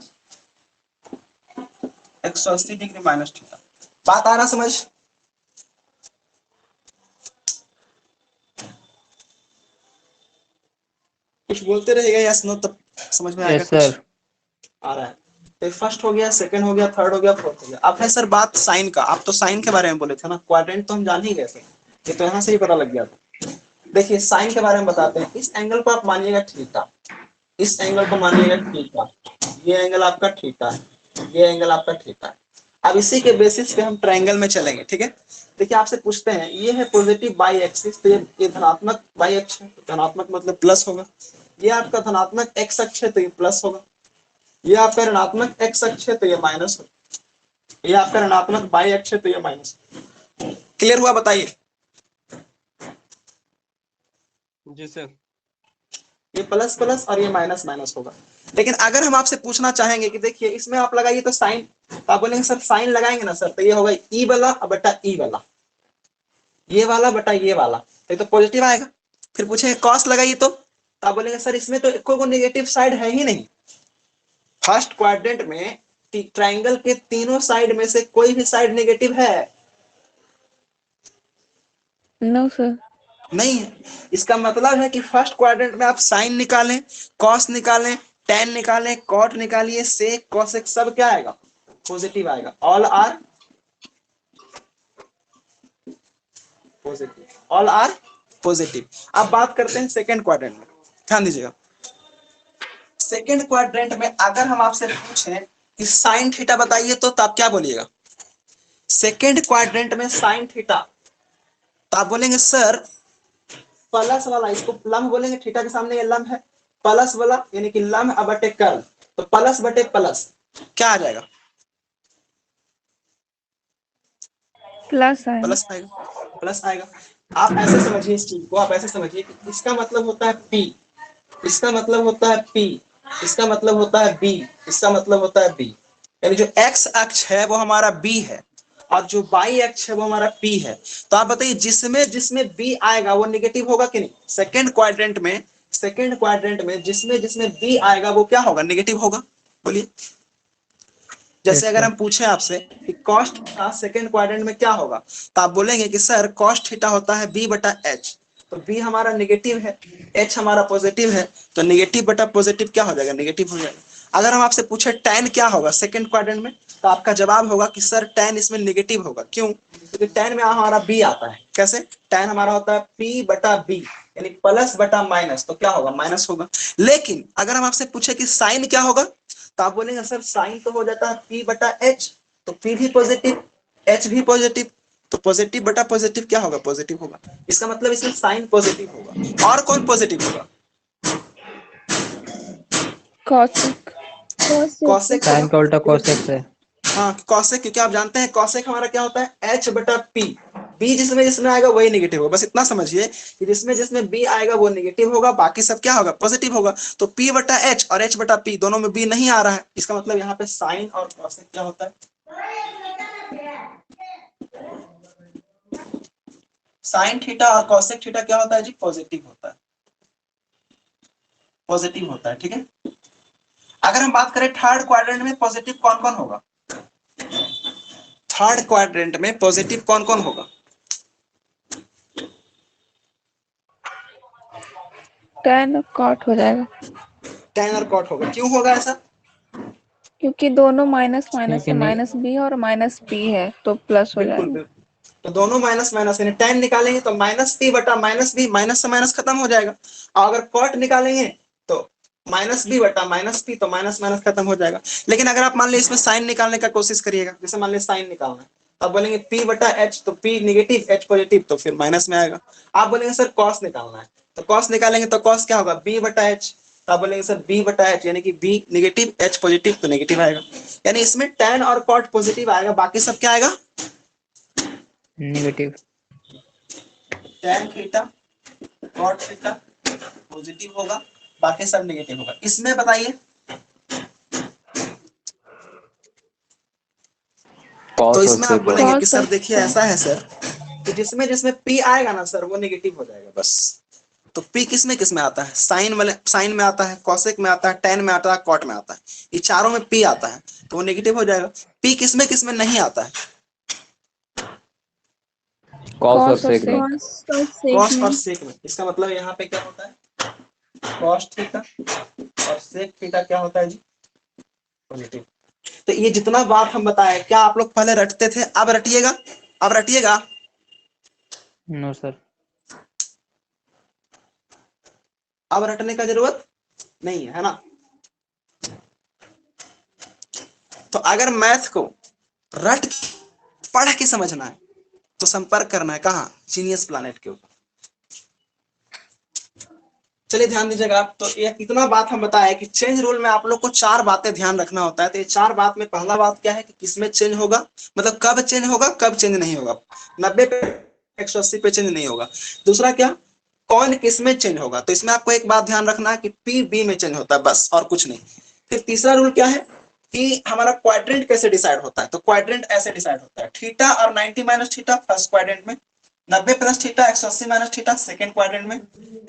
180 degree minus theta. बात आ रहा समझ? कुछ बोलते रहेगा या सुनो, तब समझ में आएगा यस कुछ सर। आ रहा है। तो फर्स्ट हो गया, सेकंड हो गया, थर्ड हो गया, फोर्थ हो गया। अब है सर बात साइन का। आप तो साइन के बारे में बोले थे ना, क्वाड्रेंट तो हम जान ही गए थे, ये तो यहाँ से ही पता लग गया था। देखिए साइन के बारे में बताते हैं। इस एंगल को आप मानिएगा थीटा, इस एंगल को मानिएगा थीटा, ये एंगल आपका थीटा है, ये एंगल आपका थीटा है। अब इसी के बेसिस पे हम ट्रायंगल में चलेंगे, ठीक है? देखिए आपसे पूछते हैं, ये है पॉजिटिव बाई एक्सिस, तो ये धनात्मक बाई अक्ष है, धनात्मक मतलब प्लस होगा। ये आपका धनात्मक एक्स अक्ष है, तो ये प्लस होगा। ये आपका ऋणात्मक एक्स अक्ष है, तो ये माइनस होगा। ये आपका ऋणात्मक बाई अक्ष है, तो ये माइनस। क्लियर हुआ? बताइए। जी सर। ये प्लस प्लस और ये माइनस माइनस होगा। लेकिन अगर हम आपसे पूछना चाहेंगे कि देखिए इसमें आप लगाइए तो साइन, तो आप बोलेंगे सर साइन लगाएंगे ना सर, तो ये होगा ई वाला बटा ई वाला, ये वाला बटा ये वाला, तो पॉजिटिव आएगा। फिर पूछेंगे कॉस लगाइए तो आप बोलेंगे सर इसमें तो कोई नेगेटिव साइड है ही नहीं। फर्स्ट क्वाड्रेंट में ट्राइंगल के तीनों साइड में से कोई भी साइड नेगेटिव है? No sir. नहीं है। इसका मतलब है कि फर्स्ट क्वाड्रेंट में आप साइन निकालें, कॉस निकालें, टेन निकालें, कॉट निकालिए, सेक कॉसेक सब क्या आएगा, पॉजिटिव आएगा। All are positive, all are positive. अब बात करते हैं सेकेंड क्वाड्रेंट में, ध्यान दीजिएगा। सेकेंड क्वाड्रेंट में अगर हम आपसे पूछें कि साइन थीटा बताइए तो आप क्या बोलिएगा? सेकेंड क्वाड्रेंट में साइन थीटा, तो आप बोलेंगे सर प्लस वाला, इसको लंब बोलेंगे, थीटा के सामने ये लंब है, प्लस वाला यानी कि लंब बटे कर्ल, तो प्लस बटे प्लस क्या आ जाएगा? प्लस आएगा। प्लस आएगा, प्लस आएगा। आप ऐसे समझिए इस चीज को, आप ऐसे समझिए कि इसका मतलब होता है P, इसका मतलब होता है P, इसका मतलब होता है B, इसका मतलब होता है B। यानी जो x अक्ष है वो हमारा B है और जो y अक्ष है वो हमारा P है। तो आप बताइए जिसमें जिसमें B आएगा वो नेगेटिव होगा कि नहीं? सेकेंड क्वाड्रेंट में, सेकेंड क्वाड्रेंट में जिसमें जिसमें B आएगा वो क्या होगा, नेगेटिव होगा। बोलिए। जैसे यस अगर सर। हम पूछे आपसे कि कॉस्ट थीटा सेकेंड क्वाड्रेंट में क्या होगा, तो आप बोलेंगे कि सर कॉस्ट थीटा होता है b बटा एच, तो b हमारा नेगेटिव है, h हमारा पॉजिटिव है, तो नेगेटिव बटा पॉजिटिव क्या हो जाएगा, नेगेटिव हो जाएगा। अगर हम आपसे पूछे tan क्या होगा सेकेंड क्वाड्रेंट में, तो आपका जवाब होगा कि सर tan इसमें नेगेटिव होगा। क्यों? क्योंकि tan में हमारा b आता है। कैसे? tan हमारा होता है p बटा b, यानी प्लस बटा माइनस, तो क्या होगा, माइनस होगा। लेकिन अगर हम आपसे पूछे कि साइन क्या होगा, तो आप बोलेंगे सर साइन तो हो जाता है P बटा H, तो P भी पॉजिटिव, H भी पॉजिटिव, तो पॉजिटिव बटा पॉजिटिव क्या होगा, पॉजिटिव होगा। इसका मतलब इसमें साइन पॉजिटिव होगा। और कौन पॉजिटिव होगा? कॉसेक। कॉसेक साइन होगा। का उल्टा कोसेक से। हाँ कॉसेक, क्योंकि आप जानते हैं कॉसेक हमारा क्या होता है, H बटा P, B जिसमें जिसमें आएगा वही नेगेटिव होगा। बस इतना समझिए कि जिसमें जिसमें B आएगा वो नेगेटिव होगा, बाकी सब क्या होगा, पॉजिटिव होगा। तो P बटा H और H बटा P दोनों में B नहीं आ रहा है, इसका मतलब यहाँ पे साइन और कॉसेक क्या होता है, साइन थीटा और कॉसेक थीटा क्या होता है जी, पॉजिटिव होता है, पॉजिटिव होता है। ठीक है। अगर हम बात करें थर्ड क्वाड्रेंट में पॉजिटिव कौन कौन होगा, थर्ड क्वाड्रेंट में पॉजिटिव कौन कौन होगा? tan कॉट हो जाएगा, tan और cot होगा। क्यों होगा ऐसा? क्योंकि दोनों माइनस माइनस क्योंकि है, नहीं। माइनस बी और माइनस पी है तो प्लस हो बिल्कुल जाएगा। बिल्कुल। तो दोनों माइनस माइनस यानी tan निकालेंगे तो माइनस p बटा माइनस बी, माइनस से माइनस खत्म हो जाएगा। और अगर cot निकालेंगे तो माइनस बी बटा माइनस पी, तो माइनस माइनस खत्म हो जाएगा। लेकिन अगर आप मान लीजिए इसमें साइन निकालने का कोशिश करिएगा, जैसे मान लीजिए साइन निकालना है, तो आप बोलेंगे p बटा एच, तो p निगेटिव एच पॉजिटिव, तो फिर माइनस में आएगा। आप बोलेंगे सर cos निकालना है, तो cos निकालेंगे तो cos क्या होगा, b बटा एच, तो आप बोलेंगे सर b बटा एच यानी कि b निगेटिव h पॉजिटिव, तो नेगेटिव आएगा। यानी इसमें tan और cot पॉजिटिव आएगा, बाकी सब क्या आएगा, negative. tan theta cot theta positive होगा, बाकी सब नेगेटिव होगा। इसमें बताइए, तो इसमें आप बोलेंगे कि कॉस सर और देखिए ऐसा है सर कि जिसमें जिसमें p आएगा ना सर वो नेगेटिव हो जाएगा बस। तो p किस में आता है, साइन वाले साइन में आता है, कॉसेक में आता है, tan में आता है, कॉट में आता है, ये चारों में p आता है तो वो नेगेटिव हो जाएगा। p किस में नहीं आता है, कॉस और कॉस और सेक में। सेक कॉस और में। सेक में। इसका मतलब यहाँ पे क्या होता है, कॉस थीटा और सेक थीटा क्या होता है जी, पॉजिटिव। तो ये जितना बात हम बताए क्या आप लोग पहले रटते थे, अब रटिएगा, अब रटिएगा। No sir. अब रटने का जरूरत नहीं है ना। तो अगर मैथ को रट पढ़ के समझना है तो संपर्क करना है कहाँ, जीनियस प्लैनेट के ऊपर। चलिए ध्यान दीजिएगा आप। तो ये कितना बात हम बताए कि चेंज रूल में आप लोग को चार बातें ध्यान रखना होता है। तो ये चार बात में पहला बात क्या है कि किसमें चेंज होगा, मतलब कब चेंज होगा कब चेंज नहीं होगा, 90 पे 180 पे चेंज नहीं होगा। दूसरा क्या, कौन किसमें चेंज होगा, तो इसमें आपको एक बात ध्यान रखना है कि पी बी में चेंज होता है बस और कुछ नहीं। फिर तीसरा रूल क्या है कि हमारा क्वाड्रेंट कैसे डिसाइड होता है, तो क्वाड्रेंट ऐसे डिसाइड होता है, थीटा और 90 माइनस थीटा फर्स्ट क्वाड्रेंट में, 90 plus theta 180 minus theta second quadrant में,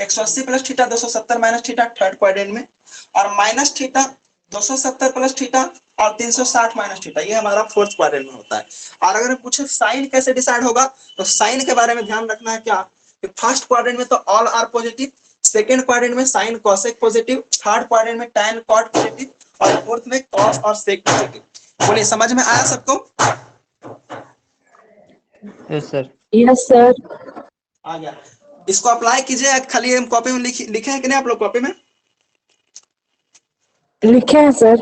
180 plus theta 270 minus theta third quadrant में, और माइनस थीटा 270 प्लस थीटा और 360 माइनस थीटा ये हमारा फोर्थ क्वाड्रेंट में होता है। और अगर पूछे साइन कैसे डिसाइड होगा, तो साइन के बारे में ध्यान रखना है क्या फर्स्ट क्वाड्रेंट में तो all are positive, second quadrant में sin cosec positive, third quadrant में टैन कॉट पॉजिटिव और फोर्थ में कॉस और सेक पॉजिटिव। बोलिए समझ में आया सबको? Yes sir. Yes sir. आ गया। इसको अप्लाई कीजिए, खाली कॉपी में लिखे हैं कि नहीं आप लोग कॉपी में? लिखे हैं सर।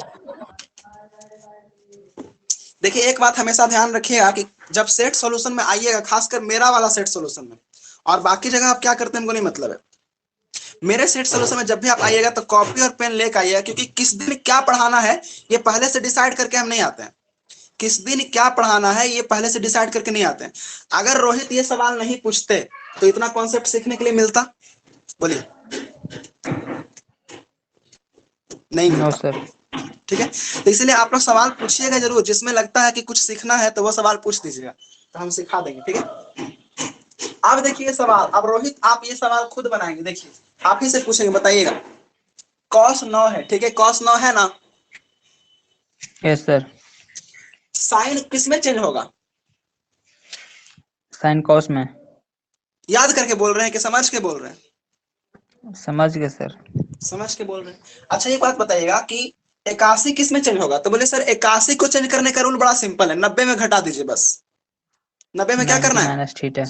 देखिए एक बात हमेशा ध्यान रखिएगा कि जब सेट सॉल्यूशन में आइएगा, खासकर मेरा वाला सेट सॉल्यूशन में, और बाकी जगह आप क्या करते हैं हमको नहीं मतलब है, मेरे सेट सॉल्यूशन में जब भी आप आइएगा तो कॉपी और पेन लेकर आइएगा, क्योंकि किस दिन क्या पढ़ाना है ये पहले से डिसाइड करके हम नहीं आते हैं। किस दिन क्या पढ़ाना है ये पहले से डिसाइड करके नहीं आते हैं। अगर रोहित ये सवाल नहीं पूछते तो इतना कॉन्सेप्ट सीखने के लिए मिलता? बोलिए नहीं नो मिलता। सर। ठीक है, तो इसलिए आप लोग सवाल पूछिएगा जरूर, जिसमें लगता है कि कुछ सीखना है तो वो सवाल पूछ दीजिएगा, तो हम सिखा देंगे। ठीक है, अब देखिए सवाल, अब रोहित आप ये सवाल खुद बनाएंगे। देखिए आप ही से पूछेंगे, बताइएगा। कॉस 9 है, ठीक है, कॉस 9 है ना? Yes sir. साइन किस में चेंज होगा? साइन कॉस में। याद करके बोल रहे हैं कि समझ के बोल रहे हैं? समझ गए सर। समझ के बोल रहे हैं। अच्छा एक बात बताइएगा कि 81 किस में चेंज होगा? तो बोले सर 81 को चेंज करने का रूल बड़ा सिंपल है, 90 में घटा दीजिए बस। 90 में क्या 90 करना है? Minus theta.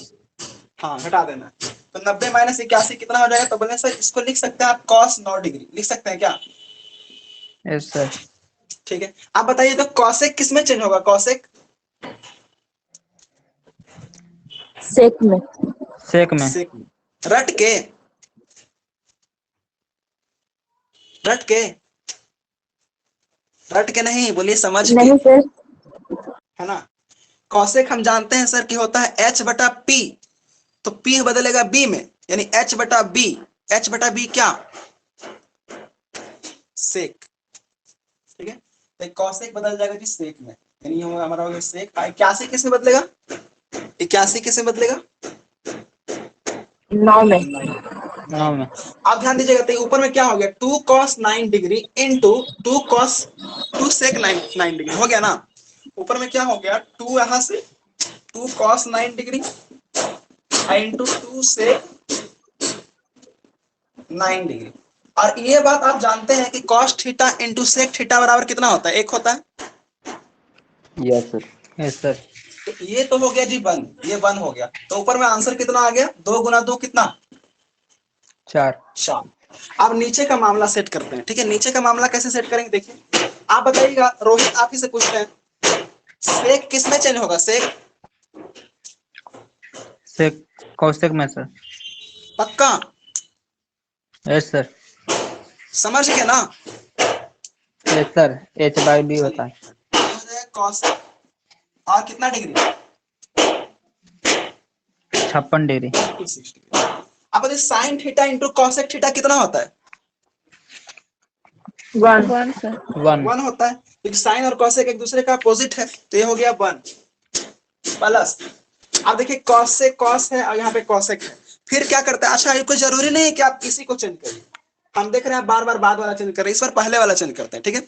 हाँ घटा देना है। तो 90 माइनस 81 कितना हो जाएगा? तो बोले सर इसको लिख सकते हैं आप कॉस 9 डिग्री, लिख सकते हैं क्या? Yes sir. ठीक है, आप बताइए तो कॉसेक किस में चेंज होगा? कॉसेक सेक में। सेक में। सेक में। रट के, रट के, रट के नहीं, बोलिए समझ के, नहीं सर। है ना? कॉसेक हम जानते हैं सर कि होता है h बटा p, तो p बदलेगा b में, यानी h बटा b। h बटा b क्या? सेक। ठीक है, तो कॉसेक बदल जाएगा जी सेक में, यानी ये होगा हमारा हो गया सेक। 81 किस में बदलेगा? 81 किस में बदलेगा? 9 में। 9 में। आप ध्यान दीजिएगा, तो ऊपर में क्या हो गया? 2 cos 9 degree into 2 cos 2 sec 9 degree हो गया ना? ऊपर में क्या हो गया? 2 यहां से 2 cos 9 degree into 2 sec 9 degree. और ये बात आप जानते हैं कि cos theta into sec theta बराबर कितना होता है? 1 होता है। Yes sir. Yes sir. तो ये तो हो गया जी 1, ये 1 हो गया। तो ऊपर में आंसर कितना आ गया? 2 गुना 2 कितना? 4। 4। अब नीचे का मामला सेट करते हैं। ठीक है, नीचे का मामला कैसे सेट करेंगे देखिए, आप बताइएगा। रोहित आप ही से पूछते हैं, सेक किस में चेंज होगा? सेक सेक कॉसेक में सर। पक्का? Yes sir. समझ गए ना? Yes sir. h/b होता है। कॉसेक और कितना डिग्री? 56 डिग्री। अब बताइए sine theta into cosec theta कितना होता है? 1। 1 सर। 1। 1 होता है, क्योंकि साइन और कॉसेक एक दूसरे का अपोजिट है, तो ये हो गया 1 प्लस। अब देखिए कॉस से कॉस है और यहाँ पे कॉसेक है, फिर क्या करते हैं? अच्छा कोई जरूरी नहीं है कि आप किसी को चेंज करिए, हम देख रहे हैं बार बार बाद वाला चेंज कर रहे हैं, इस बार पहले वाला चेंज करते हैं। ठीक है,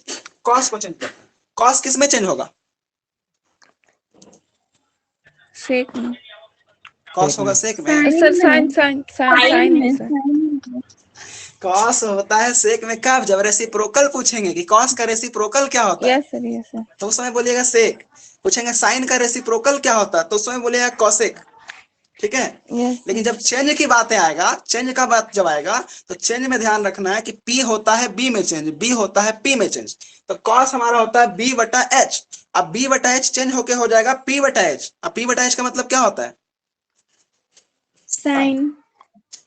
कॉस को चेंज करते हैं। कॉस किस में चेंज होगा? सेक में। कॉस होगा सेक में। सर साइन में सर। कॉस होता है सेक में कब? जब रेसिप्रोकल पूछेंगे कि कॉस का रेसिप्रोकल क्या होता है, यस सर, यस सर। तो उस समय बोलिएगा सेक। पूछेंगे साइन का रेसिप्रोकल क्या होता है, तो उस समय बोलिएगा कॉसेक। ठीक है, यस लेकिन जब चेंज की बातें आएगा, चेंज का बात जब आएगा, तो चेंज में ध्यान रखना है कि P होता है B में चेंज, B होता है P में चेंज। तो कॉस हमारा होता है B बटा H। अब B बटा H चेंज होके हो जाएगा P बटा H। अब P बटा H का मतलब क्या होता है? साइन।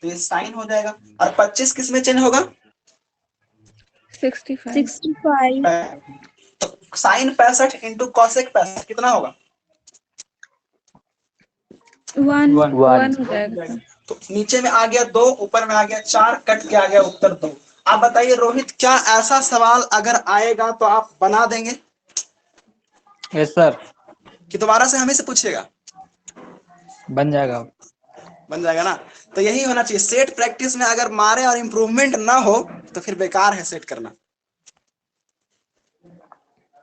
तो ये साइन हो जाएगा। और 25 किस में चेंज होगा? 65। तो साइन 65 इंटू कॉसेक 65 कितना होगा? 1 1। 1 हो जाएगा सर। तो नीचे में आ गया 2, ऊपर में आ गया 4, कट के आ गया उत्तर 2। आप बताइए रोहित, क्या ऐसा सवाल अगर आएगा तो आप बना देंगे यस सर। कि दोबारा से हमें से पूछेगा? बन जाएगा। बन जाएगा ना? तो यही होना चाहिए। सेट प्रैक्टिस में अगर मारे और इंप्रूवमेंट ना हो तो फिर बेकार है सेट करना।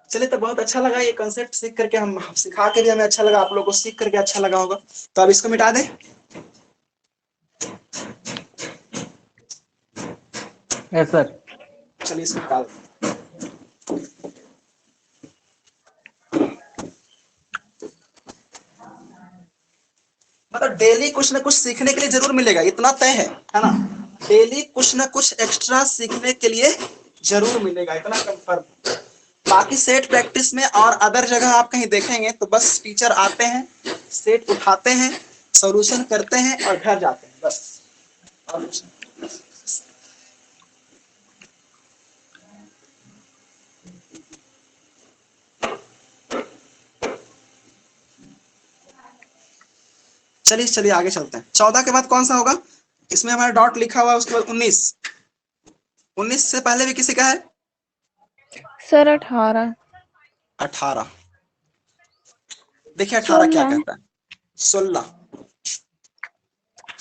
चलिए, तो बहुत अच्छा लगा ये कंसेप्ट सीख करके, हम सिखा के भी हमें अच्छा लगा, आप लोगों को सीख करके अच्छा लगा होगा। तो अब इसको मिटा दें। Yes sir. चलिए इसको निकाल। मतलब डेली कुछ ना कुछ सीखने के लिए जरूर मिलेगा, इतना तय है ना। डेली कुछ ना कुछ एक्स्ट्रा सीखने के लिए जरूर मिलेगा, इतना कंफर्म। बाकी सेट प्रैक्टिस में और अदर जगह आप कहीं देखेंगे तो बस टीचर आते हैं, सेट उठाते हैं, सॉल्यूशन करते हैं और घर जाते हैं, बस। और कुछ नहीं। चलिए चलिए आगे चलते हैं। 14 के बाद कौन सा होगा? इसमें हमारा डॉट लिखा हुआ है, उसके बाद 19। 19 से पहले भी किसी का है? सर 18। 18। देखिए 18 क्या 16। कहता है? 16।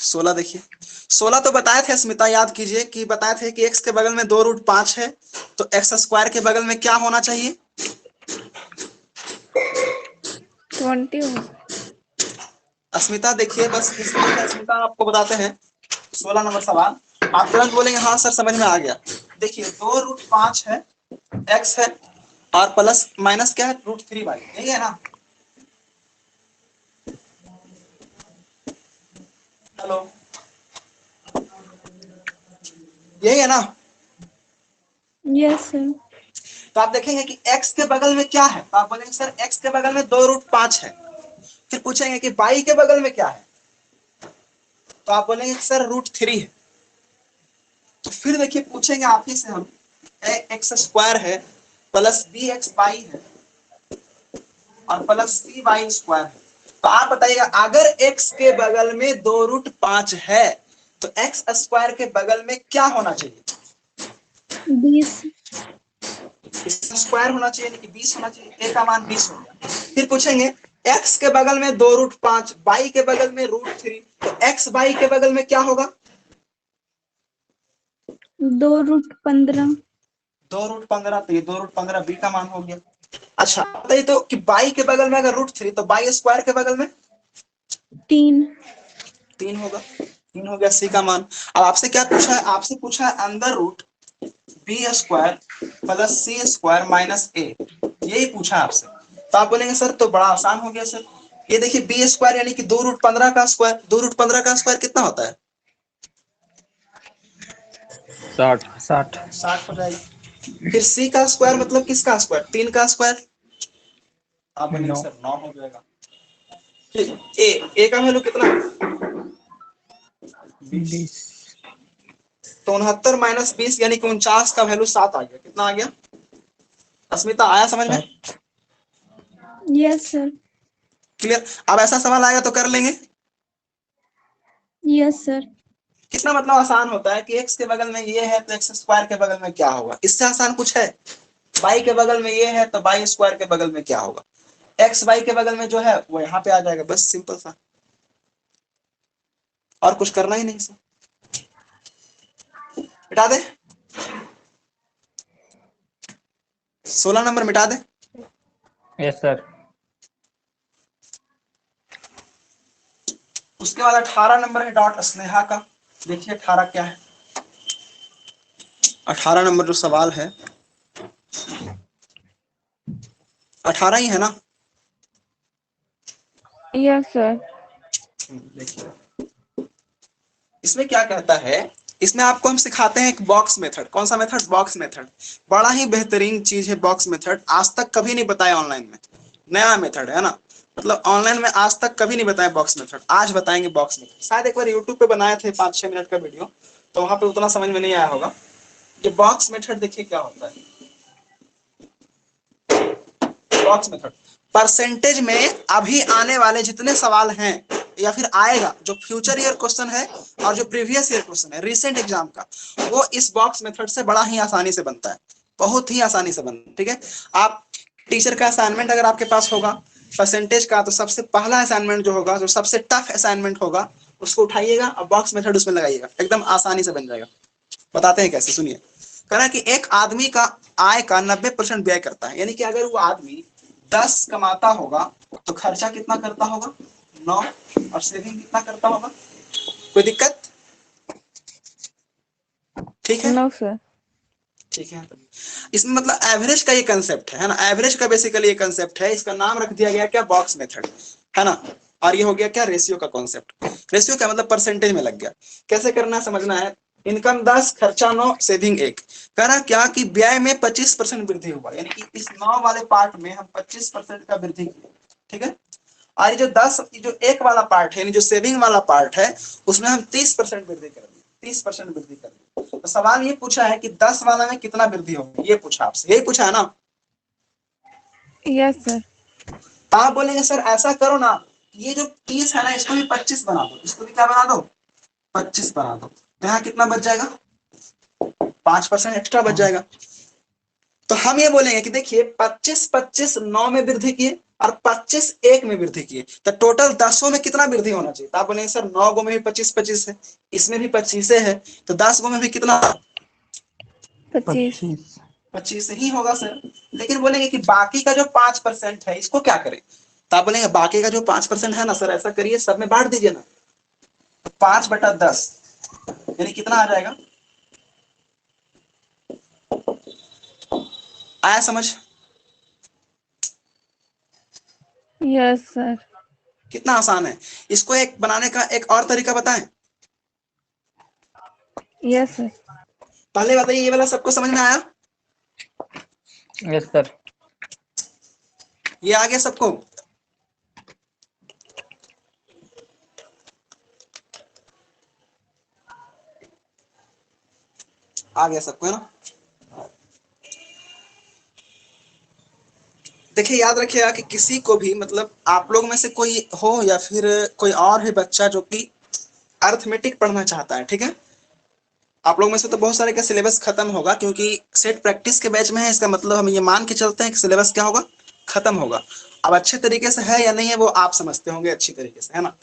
16 देखिए, 16 तो बताए थे स्मिता, याद कीजिए कि बताए थे कि x के बगल में 2√5 है, तो x स्क्वायर के बगल में क्या होना चाहिए? 20। अस्मिता देखिए, बस इसलिए अस्मिता आपको बताते हैं 16 नंबर सवाल। आप तुरंत बोलेंगे हाँ सर समझ में आ गया। देखिए 2√5 है, x है, और प्लस माइनस क्या है? √3y, यही है ना? हेलो, यही है ना? Yes sir. तो आप देखेंगे कि x के बगल में क्या है, तो आप बोलेंगे सर x के बगल में 2√5 है। फिर पूछेंगे कि y के बगल में क्या है, तो आप बोलेंगे सर √3 है। तो फिर देखिए पूछेंगे आप ही से हम, x स्क्वायर है प्लस bxy है और प्लस c(y)² है। तो आप बताइएगा अगर x के बगल में 2√5 है तो x स्क्वायर के बगल में क्या होना चाहिए? 20। इसका स्क्वायर होना चाहिए, यानी कि 20 होना चाहिए। a का मान 20 हो गया। फिर पूछेंगे x के बगल में 2√5, y के बगल में √3, तो x y के बगल में क्या होगा? 2√15। 2√15, तो ये 2√15 b का मान हो गया। अच्छा बताइए तो कि y के बगल में अगर √3, तो y स्क्वायर के बगल में 3। 3 होगा। 3 हो गया c का मान। अब आपसे क्या पूछा है? आपसे पूछा है under root b² plus c² minus a, यही पूछा है आपसे। तो आप बोलेंगे सर तो बड़ा आसान हो गया सर। ये देखिए b² यानी कि 2√15 का स्क्वायर, 2√15 का स्क्वायर कितना होता है? 60। 60। 60 हो जाएगा। फिर c का स्क्वायर मतलब किसका स्क्वायर? 3 का स्क्वायर। आप बोलेंगे 9। सर 9 हो जाएगा। फिर a का वैल्यू कितना है? 20। 20। तो 69 माइनस 20 यानी कि 49 का वैल्यू 7 आ गया। कितना आ गया अस्मिता, आया समझ में? 7। Yes sir. क्लियर? अब ऐसा सवाल आएगा तो कर लेंगे। Yes sir. कितना मतलब आसान होता है कि x के बगल में ये है तो x स्क्वायर के बगल में क्या होगा? इससे आसान कुछ है? y के बगल में ये है तो y स्क्वायर के बगल में क्या होगा? x y के बगल में जो है वो यहाँ पे आ जाएगा, बस सिंपल सा, और कुछ करना ही नहीं सर। मिटा दे, 16 नंबर मिटा दे। Yes sir. उसके बाद 18 नंबर है डॉट स्नेहा का। देखिए 18 क्या है? 18 नंबर जो सवाल है 18 ही है ना? Yes sir. देखिए इसमें क्या कहता है, इसमें आपको हम सिखाते हैं एक बॉक्स मेथड। कौन सा मेथड? Box method. बड़ा ही बेहतरीन चीज है बॉक्स मेथड, आज तक कभी नहीं बताया ऑनलाइन में। नया मेथड है ना, मतलब ऑनलाइन में आज तक कभी नहीं बताया बॉक्स मेथड, आज बताएंगे बॉक्स मेथड। शायद एक बार यूट्यूब पे बनाए थे 5-6 मिनट का वीडियो, तो वहां पे उतना समझ में नहीं आया होगा। ये बॉक्स मेथड देखिए क्या होता है। बॉक्स मेथड परसेंटेज में अभी आने वाले जितने सवाल हैं या फिर आएगा, जो फ्यूचर ईयर क्वेश्चन है और जो प्रीवियस ईयर क्वेश्चन है रिसेंट एग्जाम का, वो इस बॉक्स मेथड से बड़ा ही आसानी से बनता है, बहुत ही आसानी से बनता है। ठीक है, आप टीचर का असाइनमेंट अगर आपके पास होगा परसेंटेज का, तो सबसे पहला असाइनमेंट जो होगा, जो सबसे टफ असाइनमेंट होगा, उसको उठाइएगा और बॉक्स मेथड उसमें लगाइएगा, एकदम आसानी से बन जाएगा। बताते हैं कैसे, सुनिए। कहना कि एक आदमी का आय का 90% व्यय करता है, यानी कि अगर वो आदमी 10 कमाता होगा तो खर्चा कितना करता होगा? 9। और सेविंग कितना करता होगा? कोई दिक्कत? ठीक है? No sir. ठीक है, इसमें मतलब एवरेज का ये कंसेप्ट है ना, एवरेज का बेसिकली ये कंसेप्ट है, इसका नाम रख दिया गया क्या, बॉक्स मेथड, है ना। और ये हो गया क्या, रेशियो का कॉन्सेप्ट। रेशियो का मतलब परसेंटेज में लग गया। कैसे करना है समझना है। इनकम 10, खर्चा 9, सेविंग 1। कह रहा क्या कि व्यय में 25% वृद्धि हुआ, यानी कि इस 9 वाले पार्ट में हम 25% का वृद्धि किए, ठीक है। और ये जो 10, जो एक वाला पार्ट है, यानी जो सेविंग वाला पार्ट है, उसमें हम 30% वृद्धि कर दिए, 30% वृद्धि कर दिए। तो सवाल ये पूछा है कि 10 वाला में कितना वृद्धि होगी, ये पूछा आपसे, यही पूछा है ना। Yes sir. तो आप बोलेंगे सर ऐसा करो ना, ये जो 30 है ना, इसको भी 25 बना दो, इसको भी क्या बना दो, 25 बना दो। तो यहाँ कितना बच जाएगा, 5% एक्स्ट्रा बच जाएगा। तो हम ये बोलेंगे कि देखिए 25 9 में वृद्धि किए और 25 1 में वृद्धि किए, तो टोटल 10 में कितना वृद्धि होना चाहिए। तो आप बोलेंगे सर 9 गो में भी 25 है, इसमें भी 25 है, तो 10 गो में भी कितना, 25। 25 ही होगा सर। लेकिन बोलेंगे कि बाकी का जो 5% है इसको क्या करें। तो आप बोलेंगे बाकी का जो 5% है ना सर, ऐसा करिए सब में बांट दीजिए ना। तो 5/10 यानी कितना आ जाएगा, आया समझ। Yes sir. कितना आसान है। इसको एक बनाने का एक और तरीका बताएं। Yes sir. पहले बताइए, ये वाला सबको समझ में आया, यस सर। ये आ गया सबको। आ गया सबको, है ना। देखिए याद रखिएगा कि किसी को भी मतलब आप लोग में से कोई हो या फिर कोई और है बच्चा जो कि अर्थमेटिक पढ़ना चाहता है, ठीक है। आप लोग में से तो बहुत सारे का सिलेबस खत्म होगा, क्योंकि सेट प्रैक्टिस के बैच में है, इसका मतलब हम ये मान के चलते हैं कि सिलेबस क्या होगा, खत्म होगा। अब अच्छे तरीके से है या नहीं है वो आप समझते होंगे अच्छी तरीके से, है ना।